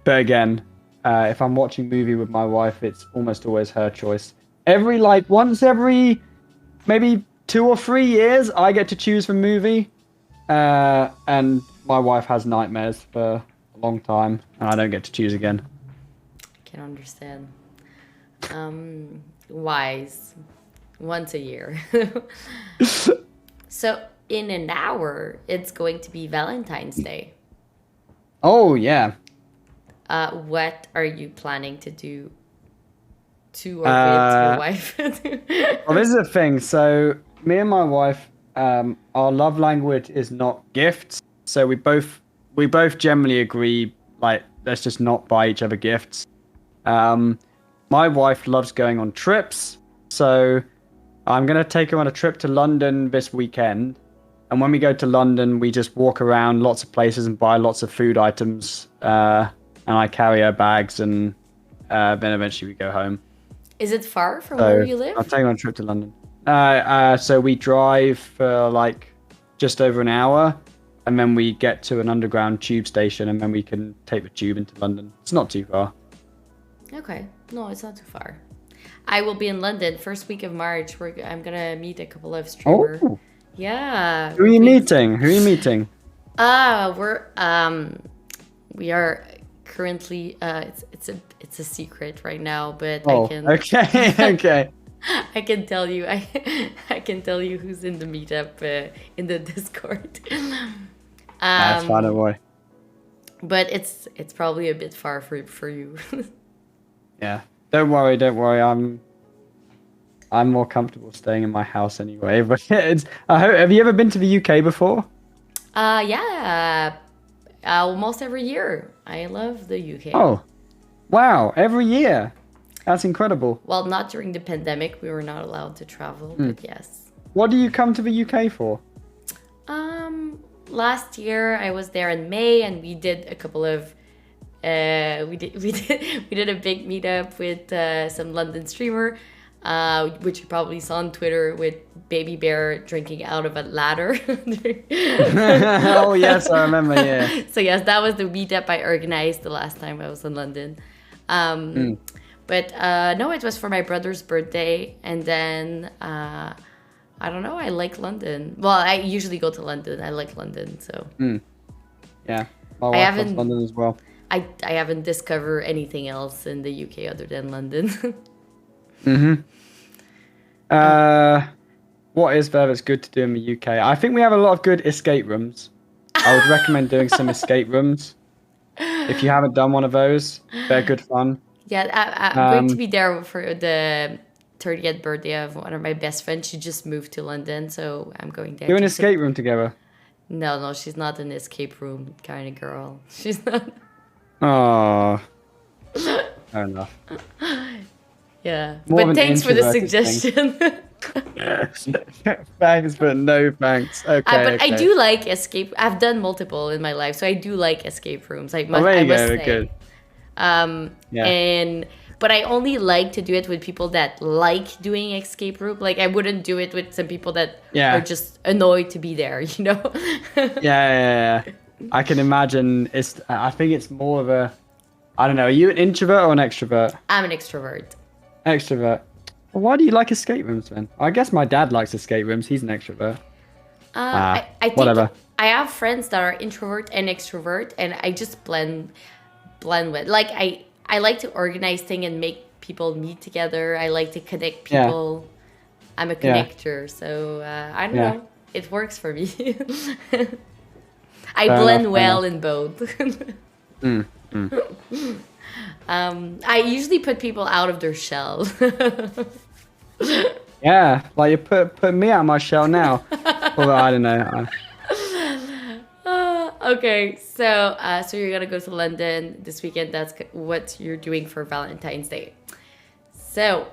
again, if I'm watching a movie with my wife, it's almost always her choice. Once every maybe 2 or 3 years, I get to choose the movie. And my wife has nightmares for a long time, and I don't get to choose again. I can understand. Wise. Once a year. So in an hour, it's going to be Valentine's Day. Oh, yeah. What are you planning to do to or with your wife? Well, this is the thing. So, me and my wife, our love language is not gifts. So we both generally agree, like, let's just not buy each other gifts. My wife loves going on trips, so I'm gonna take her on a trip to London this weekend. And when we go to London, we just walk around lots of places and buy lots of food items. And I carry her bags, and then eventually we go home. Is it far from So where you live? I'll take her on a trip to London. So we drive for like just over an hour, and then we get to an underground tube station, and then we can take the tube into London. It's not too far. Okay. No, it's not too far. I will be in London first week of March. I'm gonna meet a couple of streamers. Oh, Yeah. who are you meeting? Who are you meeting? We are currently, it's a secret right now, but I Oh, can okay, okay. I can tell you I can tell you who's in the meetup in the Discord. That's fine, don't Um, worry. but it's probably a bit far for you. Yeah, don't worry, don't worry. I'm more comfortable staying in my house anyway. But have you ever been to the UK before? Yeah, almost every year. I love the UK. Oh, wow, every year. That's incredible. Well, not during the pandemic. We were not allowed to travel, Hmm. but yes. What do you come to the UK for? Last year I was there in May, and we did a couple of we did a big meetup with some London streamer, which you probably saw on Twitter with Baby Bear drinking out of a ladder. Oh, yes, I remember, yeah. So yes, that was the meetup I organized the last time I was in London. Mm. But no, it was for my brother's birthday, and then I don't know. I like London. Well, I usually go to London. I like London, so Yeah, my I wife loves haven't London as well. I haven't discovered anything else in the UK other than London. What is there that's good to do in the UK? I think we have a lot of good escape rooms. I would recommend doing some escape rooms. If you haven't done one of those, they're good fun. Yeah, I'm going to be there for the 30th birthday of one of my best friends. She just moved to London, so I'm going there. Do an to escape room together. No, she's not an escape room kind of girl. She's not. Oh, fair enough. Yeah, More of but an thanks for the introverted thing. suggestion. Thanks, but no thanks. Okay, But okay. I do like escape. I've done multiple in my life, so I do like escape rooms. I must, Oh, there I you must go. say. Good. Yeah. But I only like to do it with people that like doing escape room. Like I wouldn't do it with some people that Yeah. are just annoyed to be there. You know? Yeah. I can imagine. I think it's more of a. I don't know. Are you an introvert or an extrovert? I'm an extrovert. Extrovert. Well, why do you like escape rooms then? I guess my dad likes escape rooms. He's an extrovert. I think whatever. I have friends that are introvert and extrovert, and I just blend with. Like I like to organize things and make people meet together. I like to connect Yeah. people. I'm a Yeah. connector, so I don't Yeah. know. It works for me. I Fair enough, blend fair well in both. I usually put people out of their shell. Yeah, like you put me out of my shell now. Although I don't know. Okay, so you're gonna go to London this weekend. That's what you're doing for Valentine's Day. So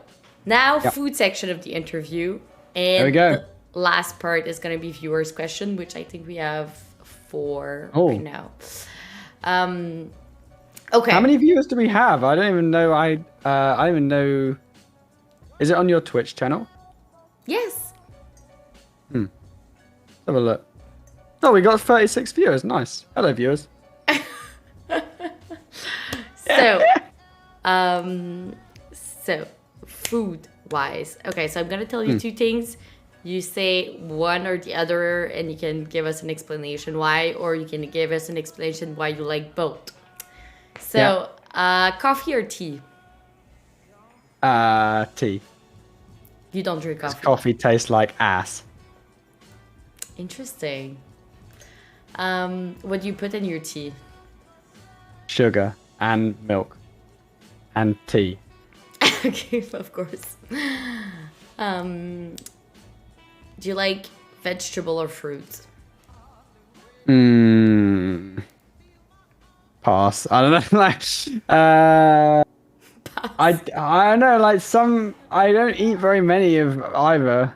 now, Yep. food section of the interview, There and we go. the last part is gonna be viewers' question, which I think we have 4 Oh. right now. Okay. How many viewers do we have? I don't even know. I don't even know. Is it on your Twitch channel? Yes. Let's have a look. Oh, we got 36 viewers. Nice. Hello, viewers. So, food wise. Okay, so I'm gonna tell you 2 things. You say one or the other, and you can give us an explanation why, or you can give us an explanation why you like both. So, coffee or tea? Tea. You don't drink coffee. Coffee tastes like ass. Interesting. What do you put in your tea? Sugar and milk and tea. Okay, of course. Do you like vegetable or fruit? Pass. I don't know. Like, I don't know. Like some, I don't eat very many of either,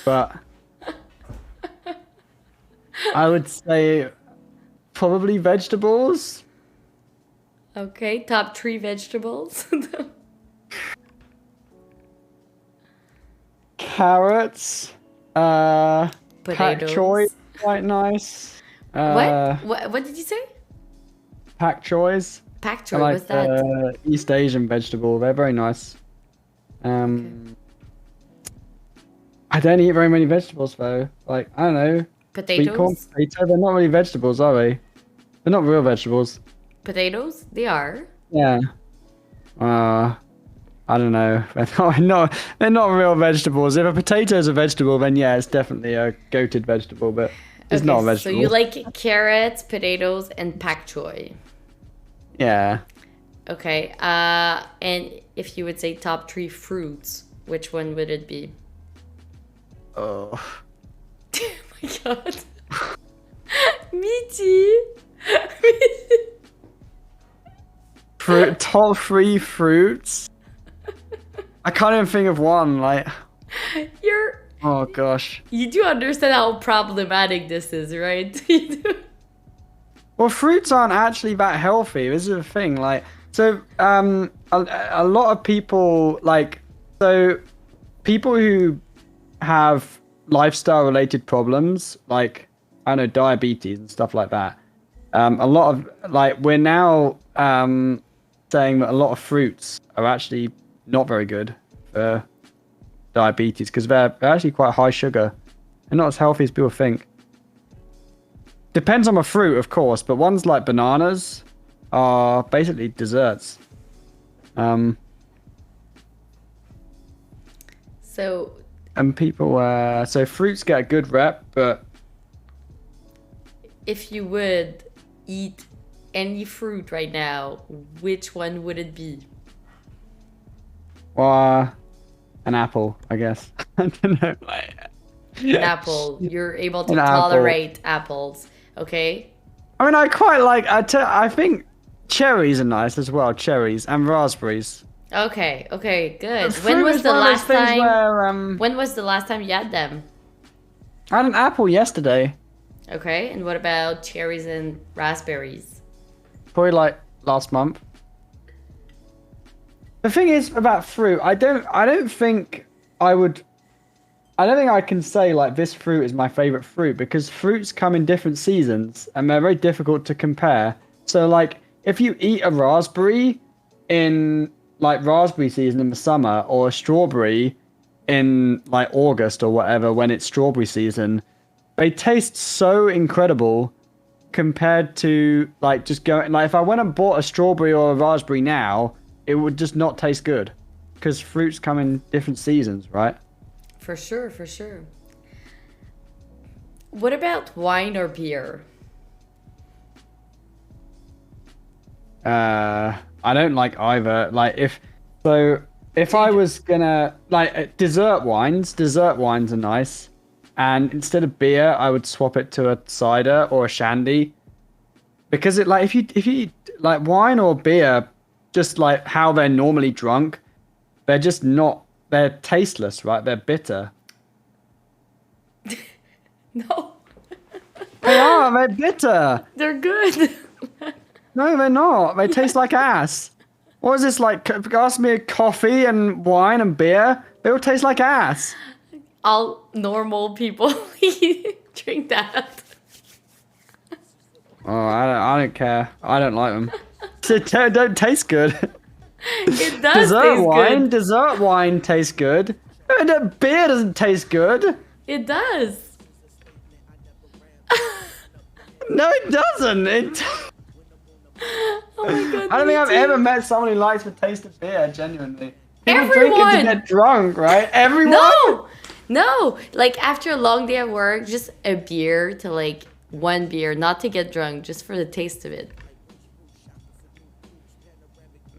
but I would say probably vegetables. Okay, top 3 vegetables. Carrots. Pak Potatoes. choy, quite nice. What did you say? Pak choys. Pak I choy, like what's that? East Asian vegetable. They're very nice. I don't eat very many vegetables though. Like I don't know. Sweet corn, Potatoes? potato. They're not really vegetables, are they? They're not real vegetables. Potatoes, they are. Yeah. Uh, I don't know. They're not real vegetables. If a potato is a vegetable, then yeah, it's definitely a goated vegetable, but it's Okay, not a so you vegetable. like carrots, potatoes, and pak choy. Yeah. Okay, and if you would say top three fruits, which one would it be? Oh. Oh my god. Meaty. Top three fruits? I can't even think of one. Like, You're oh gosh. you do understand how problematic this is, right? You do. Well, fruits aren't actually that healthy. This is the thing. Like, so a lot of people so people who have lifestyle related problems, like I don't know, diabetes and stuff like that. A lot of we're now saying that a lot of fruits are actually not very good for diabetes because they're actually quite high sugar and not as healthy as people think. Depends on the fruit, of course, but ones like bananas are basically desserts. So And people, so fruits get a good rep, but if you would eat any fruit right now, which one would it be? an apple, I guess. I don't know. An apple. You're able to An apple. tolerate apples. Okay. I mean, I quite like. I think cherries are nice as well. Cherries and raspberries. Okay. Okay. Good. Fruit When was is the one of those last things time? where, When was the last time you had them? I had an apple yesterday. Okay. And what about cherries and raspberries? Probably like last month. The thing is about fruit, I don't think I can say like this fruit is my favorite fruit because fruits come in different seasons and they're very difficult to compare. So like if you eat a raspberry in like raspberry season in the summer or a strawberry in like August or whatever when it's strawberry season, they taste so incredible compared to like just going like if I went and bought a strawberry or a raspberry now, it would just not taste good because fruits come in different seasons, right? For sure. For sure. What about wine or beer? I don't like either. Like if I was gonna like dessert wines are nice, and instead of beer, I would swap it to a cider or a shandy, because it like if you eat like wine or beer, just like how they're normally drunk, they're just not. They're tasteless, right? They're bitter. No, They are. They're bitter. they're good. No, they're not. They taste like ass. What is this like? Ask me a coffee and wine and beer. They all taste like ass. All normal people drink that. Oh, I don't care. I don't like them. They don't taste good. It does taste good. Dessert wine tastes good. Beer doesn't taste good. It does. No, it doesn't. Oh my god. I don't think I've me too. ever met someone who likes the taste of beer, genuinely. People drink it Everyone. to get drunk, right? Everyone? No. Like after a long day at work, just a beer to like one beer, not to get drunk, just for the taste of it.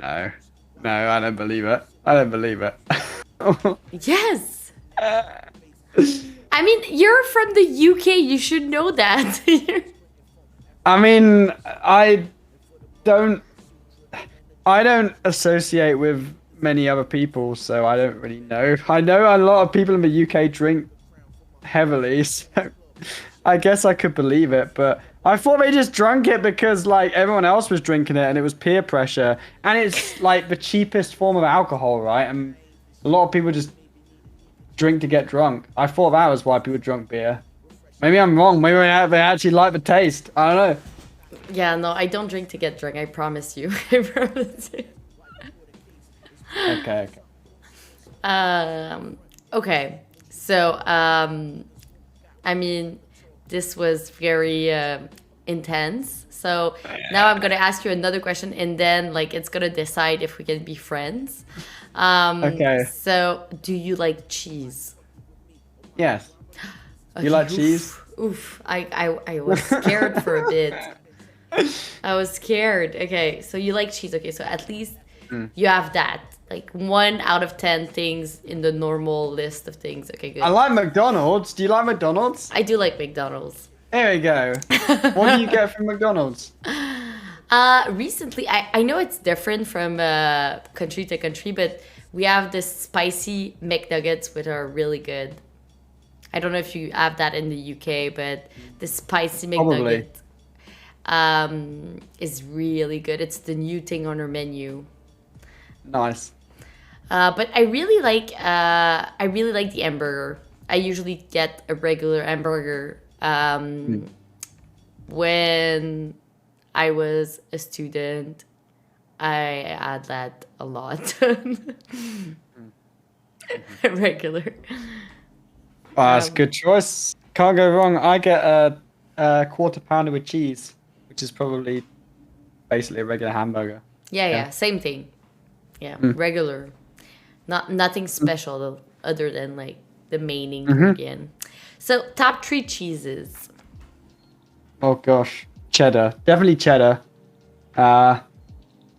No, I don't believe it. I don't believe it. Yes. I mean, you're from the UK. You should know that. I mean, I don't associate with many other people, so I don't really know. I know a lot of people in the UK drink heavily, so I guess I could believe it, but I thought they just drank it because like everyone else was drinking it and it was peer pressure, and it's like the cheapest form of alcohol, right? And a lot of people just drink to get drunk. I thought that was why people drank beer. Maybe I'm wrong. Maybe they actually like the taste. I don't know. Yeah, no, I don't drink to get drunk. I promise you. I promise you. Okay. Okay. So, I mean, this was very intense. So now I'm gonna ask you another question, and then like it's gonna decide if we can be friends. Okay. So do you like cheese? Yes. You Okay, like cheese? oof. I was scared for a bit. I was scared. Okay, so you like cheese. Okay, so at least Mm. you have that. Like 1 out of 10 things in the normal list of things. Okay, I good. like McDonald's. Do you like McDonald's? I do like McDonald's. There we go. What do you get from McDonald's? Recently, I know it's different from country to country, but we have this spicy McNuggets, which are really good. I don't know if you have that in the UK, but the spicy Probably. McNugget is really good. It's the new thing on our menu. Nice. But I really like the hamburger. I usually get a regular hamburger Mm. when I was a student. I had that a lot. Regular. That's a good choice. Can't go wrong. I get a quarter pounder with cheese, which is probably basically a regular hamburger. Yeah, same thing. Yeah, Mm. regular. Nothing special though, other than like the main Mm-hmm. ingredient. So top 3 cheeses. Oh gosh, cheddar. Definitely cheddar.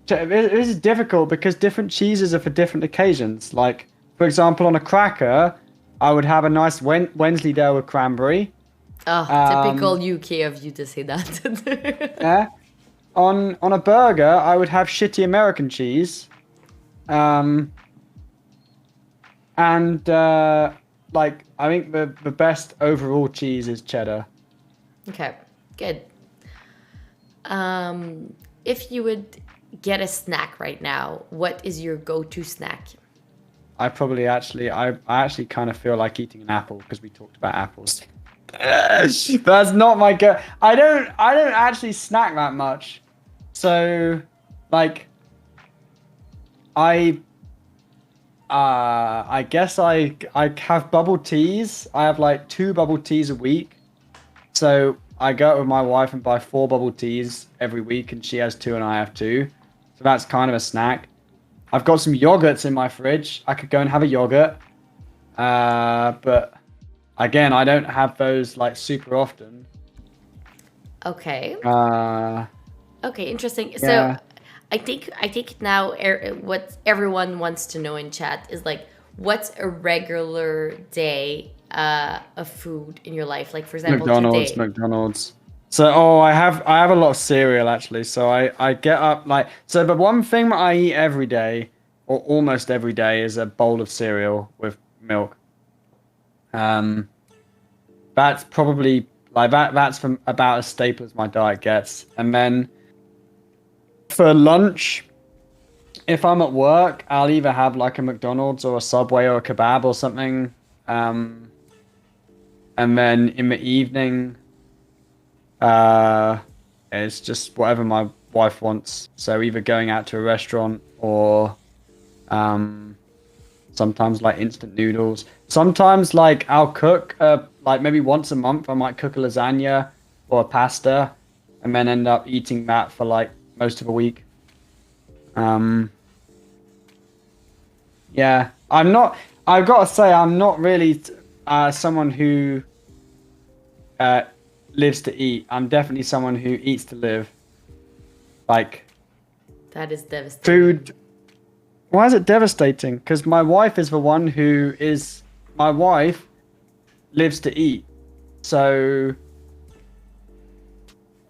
This is difficult because different cheeses are for different occasions. Like, for example, on a cracker, I would have a nice Wensleydale with cranberry. Oh, typical UK of you to say that. Yeah. On a burger, I would have shitty American cheese. And like I think the best overall cheese is cheddar. Okay, good. If you would get a snack right now, what is your go-to snack? I actually kind of feel like eating an apple because we talked about apples. That's not my go. I don't actually snack that much. So like I guess I have bubble teas. I have like 2 bubble teas a week. So I go out with my wife and buy 4 bubble teas every week, and she has 2 and I have 2. So that's kind of a snack. I've got some yogurts in my fridge. I could go and have a yogurt. But again, I don't have those like super often. Okay. Uh, Okay, interesting. yeah. So I think now what everyone wants to know in chat is like what's a regular day of food in your life? Like for example, McDonald's, today. McDonald's. So, I have a lot of cereal actually. So I get up like so. The one thing that I eat every day, or almost every day, is a bowl of cereal with milk. That's probably like that. That's from about as staple as my diet gets. And then for lunch, if I'm at work, I'll either have like a McDonald's or a Subway or a kebab or something. And then in the evening, it's just whatever my wife wants. So either going out to a restaurant or sometimes like instant noodles. Sometimes like I'll cook like maybe once a month I might cook a lasagna or a pasta and then end up eating that for like most of a week. Yeah, I've got to say I'm not really someone who lives to eat. I'm definitely someone who eats to live. Like That is devastating. food. Why is it devastating? Because my wife is the one who is. My wife lives to eat. So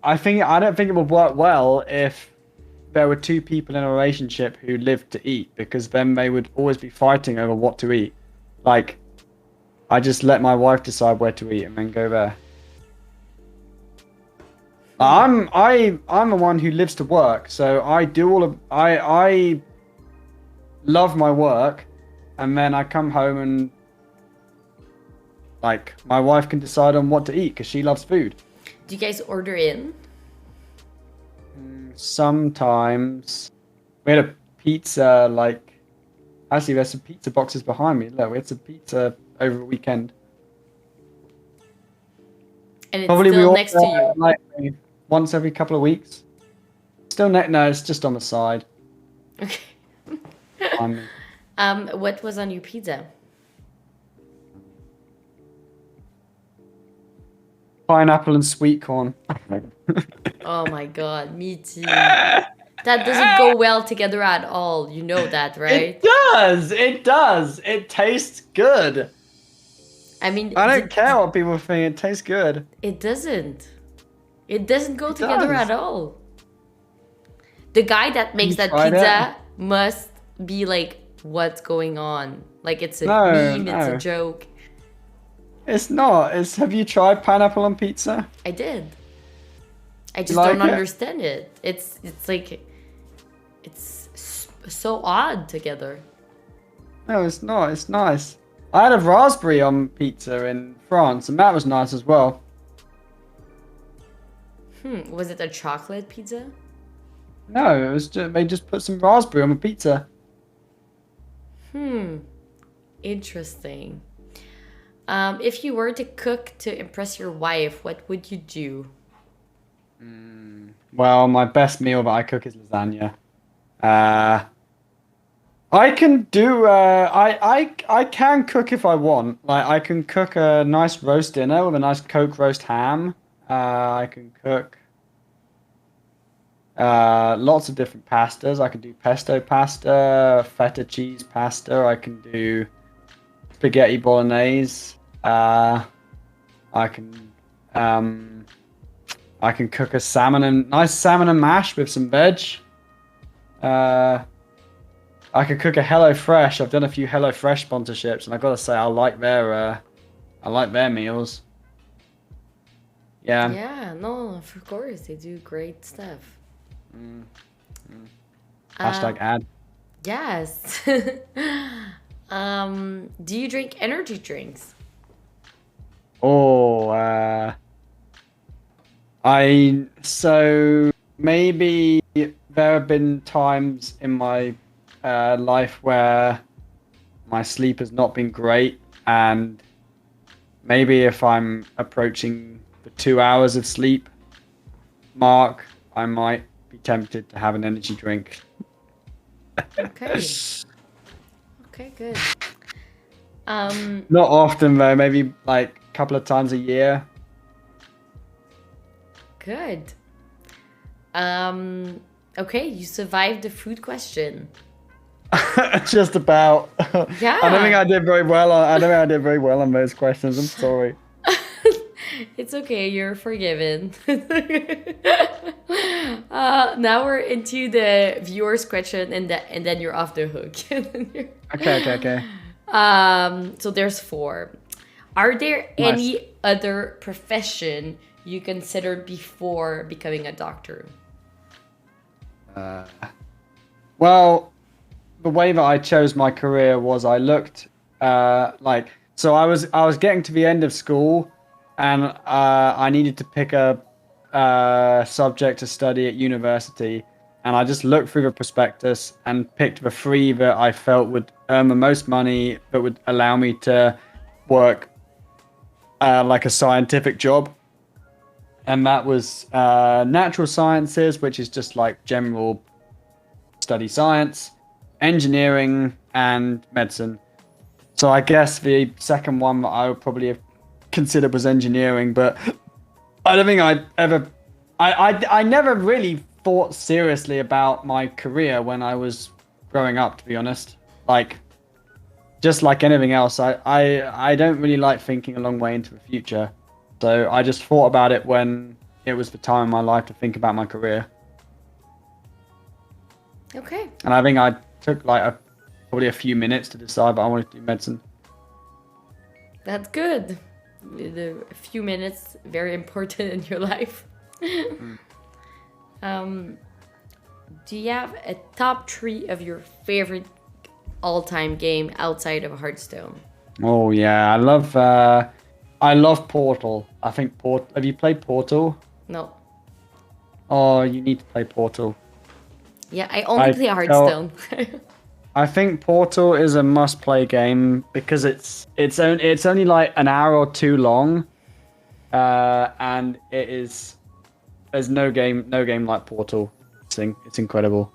I don't think it would work well if there were 2 people in a relationship who lived to eat, because then they would always be fighting over what to eat. Like, I just let my wife decide where to eat and then go there. I'm the one who lives to work, so I do all of I love my work, and then I come home and like my wife can decide on what to eat because she loves food. Do you guys order in? Sometimes we had a pizza like actually there's some pizza boxes behind me. Look, we had some pizza over a weekend. And it's Probably we still all next to you. like once every couple of weeks. Still, no, it's just on the side. Okay. I'm What was on your pizza? pineapple and sweet corn. Oh my god, Meati. That doesn't go well together at all. You know that, right? It does. It does. It tastes good. I mean, I don't care what people think. It tastes good. it doesn't. It doesn't go It together does. at all. The guy that makes You that tried pizza must be like, what's going on? Like it's a No, meme, it's a no. joke. It's not. It's. Have you tried pineapple on pizza? I did. I just like don't it? understand it. It's like so odd together. No, it's not. It's nice. I had a raspberry on pizza in France, and that was nice as well. Was it a chocolate pizza? No, it was just, they just put some raspberry on the pizza. Interesting. If you were to cook to impress your wife, what would you do? Well, my best meal that I cook is lasagna. I can do. I can cook if I want. Like I can cook a nice roast dinner with a nice Coke roast ham. I can cook lots of different pastas. I can do pesto pasta, feta cheese pasta. I can do spaghetti bolognese. I can cook a nice salmon and mash with some veg. I could cook a HelloFresh. I've done a few HelloFresh sponsorships, and I gotta say I like their meals. Yeah. Yeah, no, of course they do great stuff. Hashtag ad. Yes. Do you drink energy drinks? Oh, so maybe there have been times in my life where my sleep has not been great, and maybe if I'm approaching the 2 hours of sleep mark, I might be tempted to have an energy drink. Okay. Okay, good. Not often though, maybe like a couple of times a year. Good. Okay, you survived the food question. Just about. Yeah. I don't think I did very well. I don't think I did very well on those questions. I'm sorry. It's okay, you're forgiven. Now we're into the viewers question, and then you're off the hook. Okay. So there's 4. Are there Nice. any other profession you considered before becoming a doctor? Well, the way that I chose my career was I looked so I was getting to the end of school, and I needed to pick a subject to study at university, and I just looked through the prospectus and picked the 3 that I felt would earn the most money, that would allow me to work like a scientific job. And that was natural sciences, which is just like general study science, engineering, and medicine. So I guess the second one that I would probably have considered was engineering, but I don't think I never really thought seriously about my career when I was growing up, to be honest. Like, just like anything else, I don't really like thinking a long way into the future. So I just thought about it when it was the time in my life to think about my career. Okay. And I think I took like probably a few minutes to decide that I wanted to do medicine. That's good. The few minutes, very important in your life. Do you have a top 3 of your favorite all-time game outside of Hearthstone? Oh yeah, I love Portal. I think Have you played Portal? No. Oh, you need to play Portal. Yeah, I only play Hearthstone. I think Portal is a must-play game because it's only like an hour or 2 long, and it is there's no game like Portal. It's incredible.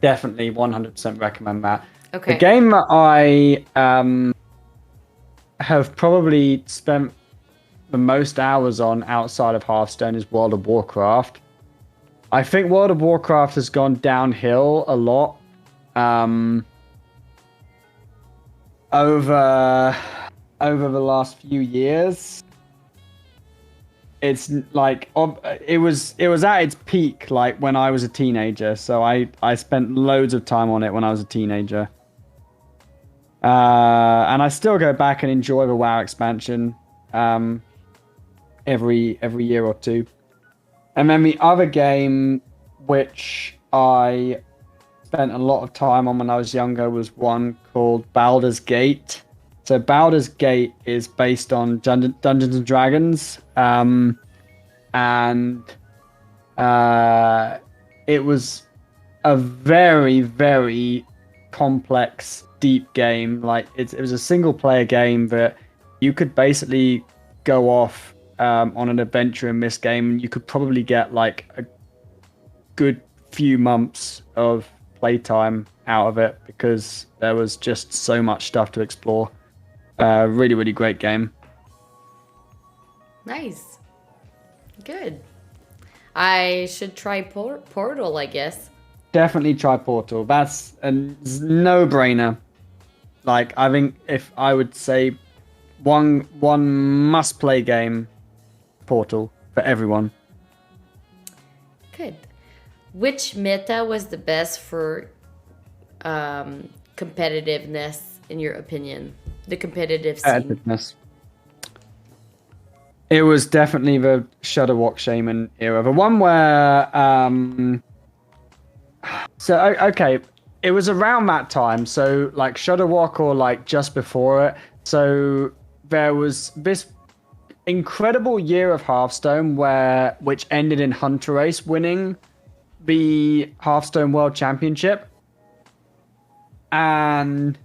Definitely 100% recommend that. Okay. The game that I have probably spent the most hours on outside of Hearthstone is World of Warcraft. I think World of Warcraft has gone downhill a lot over the last few years. It's like it was at its peak like when I was a teenager. So I spent loads of time on it when I was a teenager. And I still go back and enjoy the WoW expansion every year or two. And then the other game which I spent a lot of time on when I was younger was one called Baldur's Gate. So Baldur's Gate is based on Dungeons and Dragons, and it was a very, very complex, deep game. Like it was a single player game that you could basically go off on an adventure in this game. You could probably get like a good few months of playtime out of it because there was just so much stuff to explore. Really, really great game. Nice. Good. I should try Portal, I guess. Definitely try Portal. That's a no-brainer. Like, I think if I would say one must-play game, Portal, for everyone. Good. Which meta was the best for competitiveness, in your opinion? The competitive scene. It was definitely the Shudderwock Shaman era. The one where okay, it was around that time, so like Shudderwock or like just before it. So there was this incredible year of Hearthstone which ended in Hunter Race winning the Hearthstone World Championship. And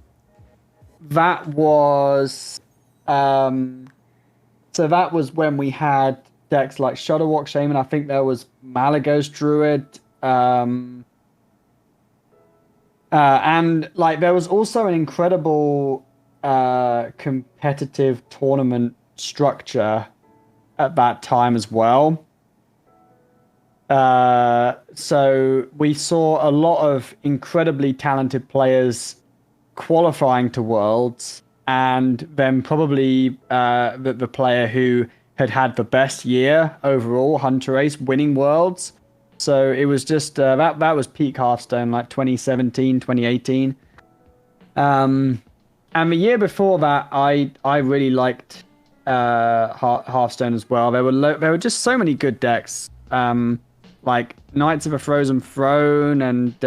that was so that was when we had decks like Shudderwock Shaman. I think there was Malagos Druid, and like there was also an incredible competitive tournament structure at that time as well. So we saw a lot of incredibly talented players qualifying to Worlds, and then probably the player who had the best year overall, Hunter Ace, winning Worlds. So it was just that was peak Hearthstone, like 2017, 2018. And the year before that, I really liked Hearthstone as well. There were just so many good decks, like Knights of the Frozen Throne and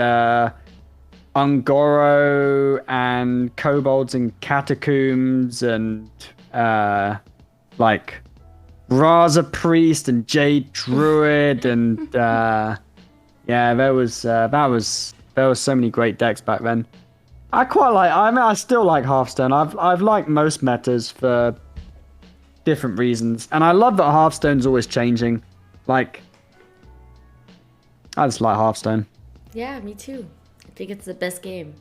Ungoro and Kobolds and Catacombs and like Raza Priest and Jade Druid and yeah, there was so many great decks back then. I still like Hearthstone. I've liked most metas for different reasons, and I love that Hearthstone's always changing. Like, I just like Hearthstone. Yeah, me too. I think it's the best game.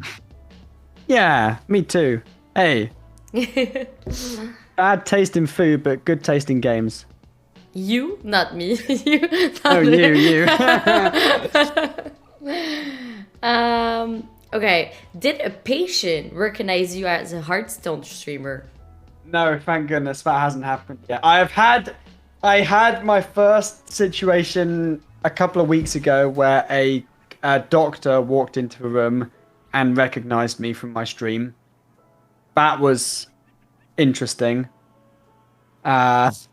Yeah, me too. Hey. Bad taste in food, but good taste in games. You? Not me. You. Not you. Okay. Did a patient recognize you as a Hearthstone streamer? No, thank goodness that hasn't happened yet. I had my first situation a couple of weeks ago where a doctor walked into the room and recognized me from my stream. That was interesting. But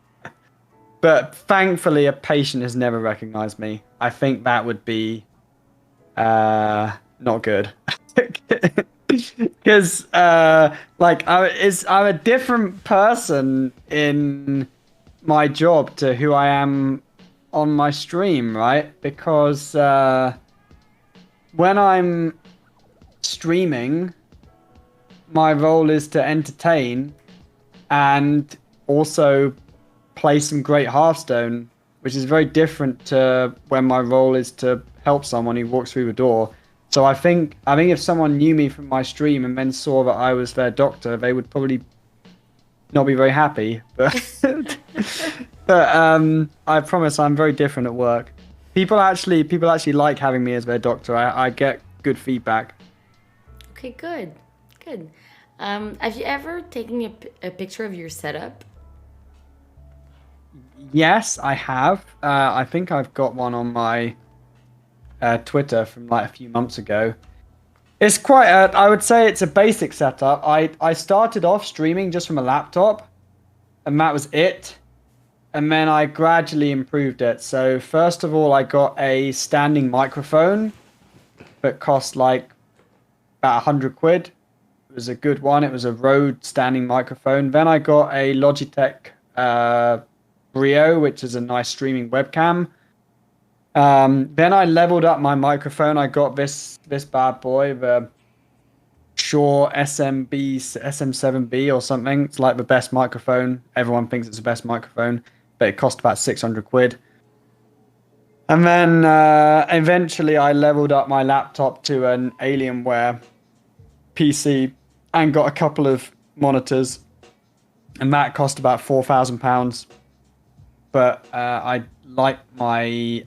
thankfully, a patient has never recognized me. I think that would be not good. Because like I'm a different person in my job to who I am on my stream, right? Because when I'm streaming, my role is to entertain and also play some great Hearthstone, which is very different to when my role is to help someone who walks through the door. So I think if someone knew me from my stream and then saw that I was their doctor, they would probably not be very happy. But I promise I'm very different at work. People actually like having me as their doctor. I get good feedback. Okay, good. Good. Have you ever taken a picture of your setup? Yes, I have. I think I've got one on my Twitter from like a few months ago. It's quite I would say it's a basic setup. I started off streaming just from a laptop, and that was it. And then I gradually improved it. So first of all, I got a standing microphone that cost like about 100 quid. It was a good one. It was a Rode standing microphone. Then I got a Logitech Brio, which is a nice streaming webcam. Then I leveled up my microphone. I got this bad boy, the Shure SM7B or something. It's like the best microphone. Everyone thinks it's the best microphone, but it cost about 600 quid. And then eventually I leveled up my laptop to an Alienware PC and got a couple of monitors, and that cost about £4,000. But I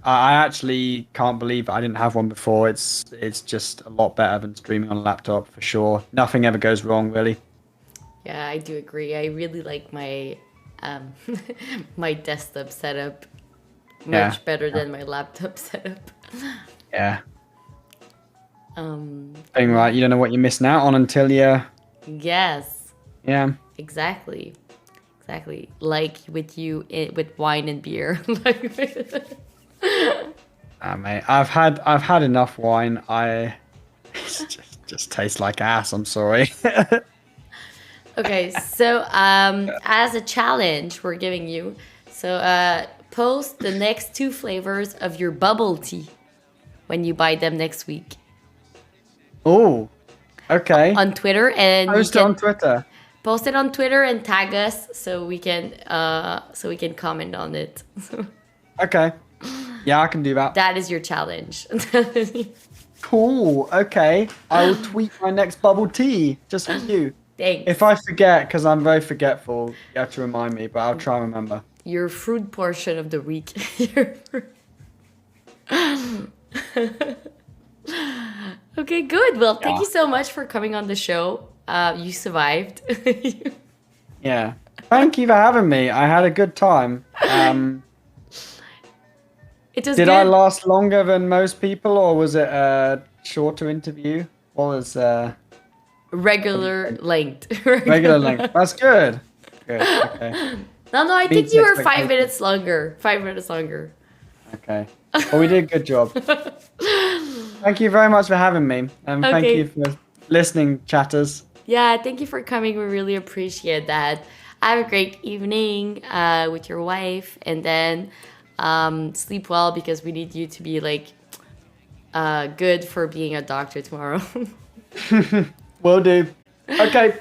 actually can't believe I didn't have one before. It's just a lot better than streaming on a laptop for sure. Nothing ever goes wrong, really. Yeah, I do agree. I really like my my desktop setup much better than my laptop setup. Yeah. Um, Being right, you don't know what you're missing out on until you. yes, Yeah. exactly. Exactly. Like with you with wine and beer. Mate, I've had enough wine. It just tastes like ass. I'm sorry. Okay, so as a challenge we're giving you, so post the next 2 flavors of your bubble tea when you buy them next week Oh, okay. on Twitter, and Post it on Twitter. post it on Twitter and tag us so we can comment on it. Okay. Yeah, I can do that. That is your challenge. Cool. Okay. I will tweet my next bubble tea just for you. Thanks. If I forget, because I'm very forgetful, you have to remind me, but I'll try and remember. Your fruit portion of the week. Okay, good. Well, thank you so much for coming on the show. You survived. Yeah. Thank you for having me. I had a good time. It was Did good. I last longer than most people, or was it a shorter interview? What was Regular length. regular length? That's good. Good. Okay. No, I think Meets you were 5 expectations. minutes longer. 5 minutes longer. Okay. Well, we did a good job. Thank you very much for having me, and thank Okay. you for listening, chatters. Yeah, thank you for coming. We really appreciate that. Have a great evening with your wife, and then sleep well, because we need you to be like good for being a doctor tomorrow. Will do. Okay.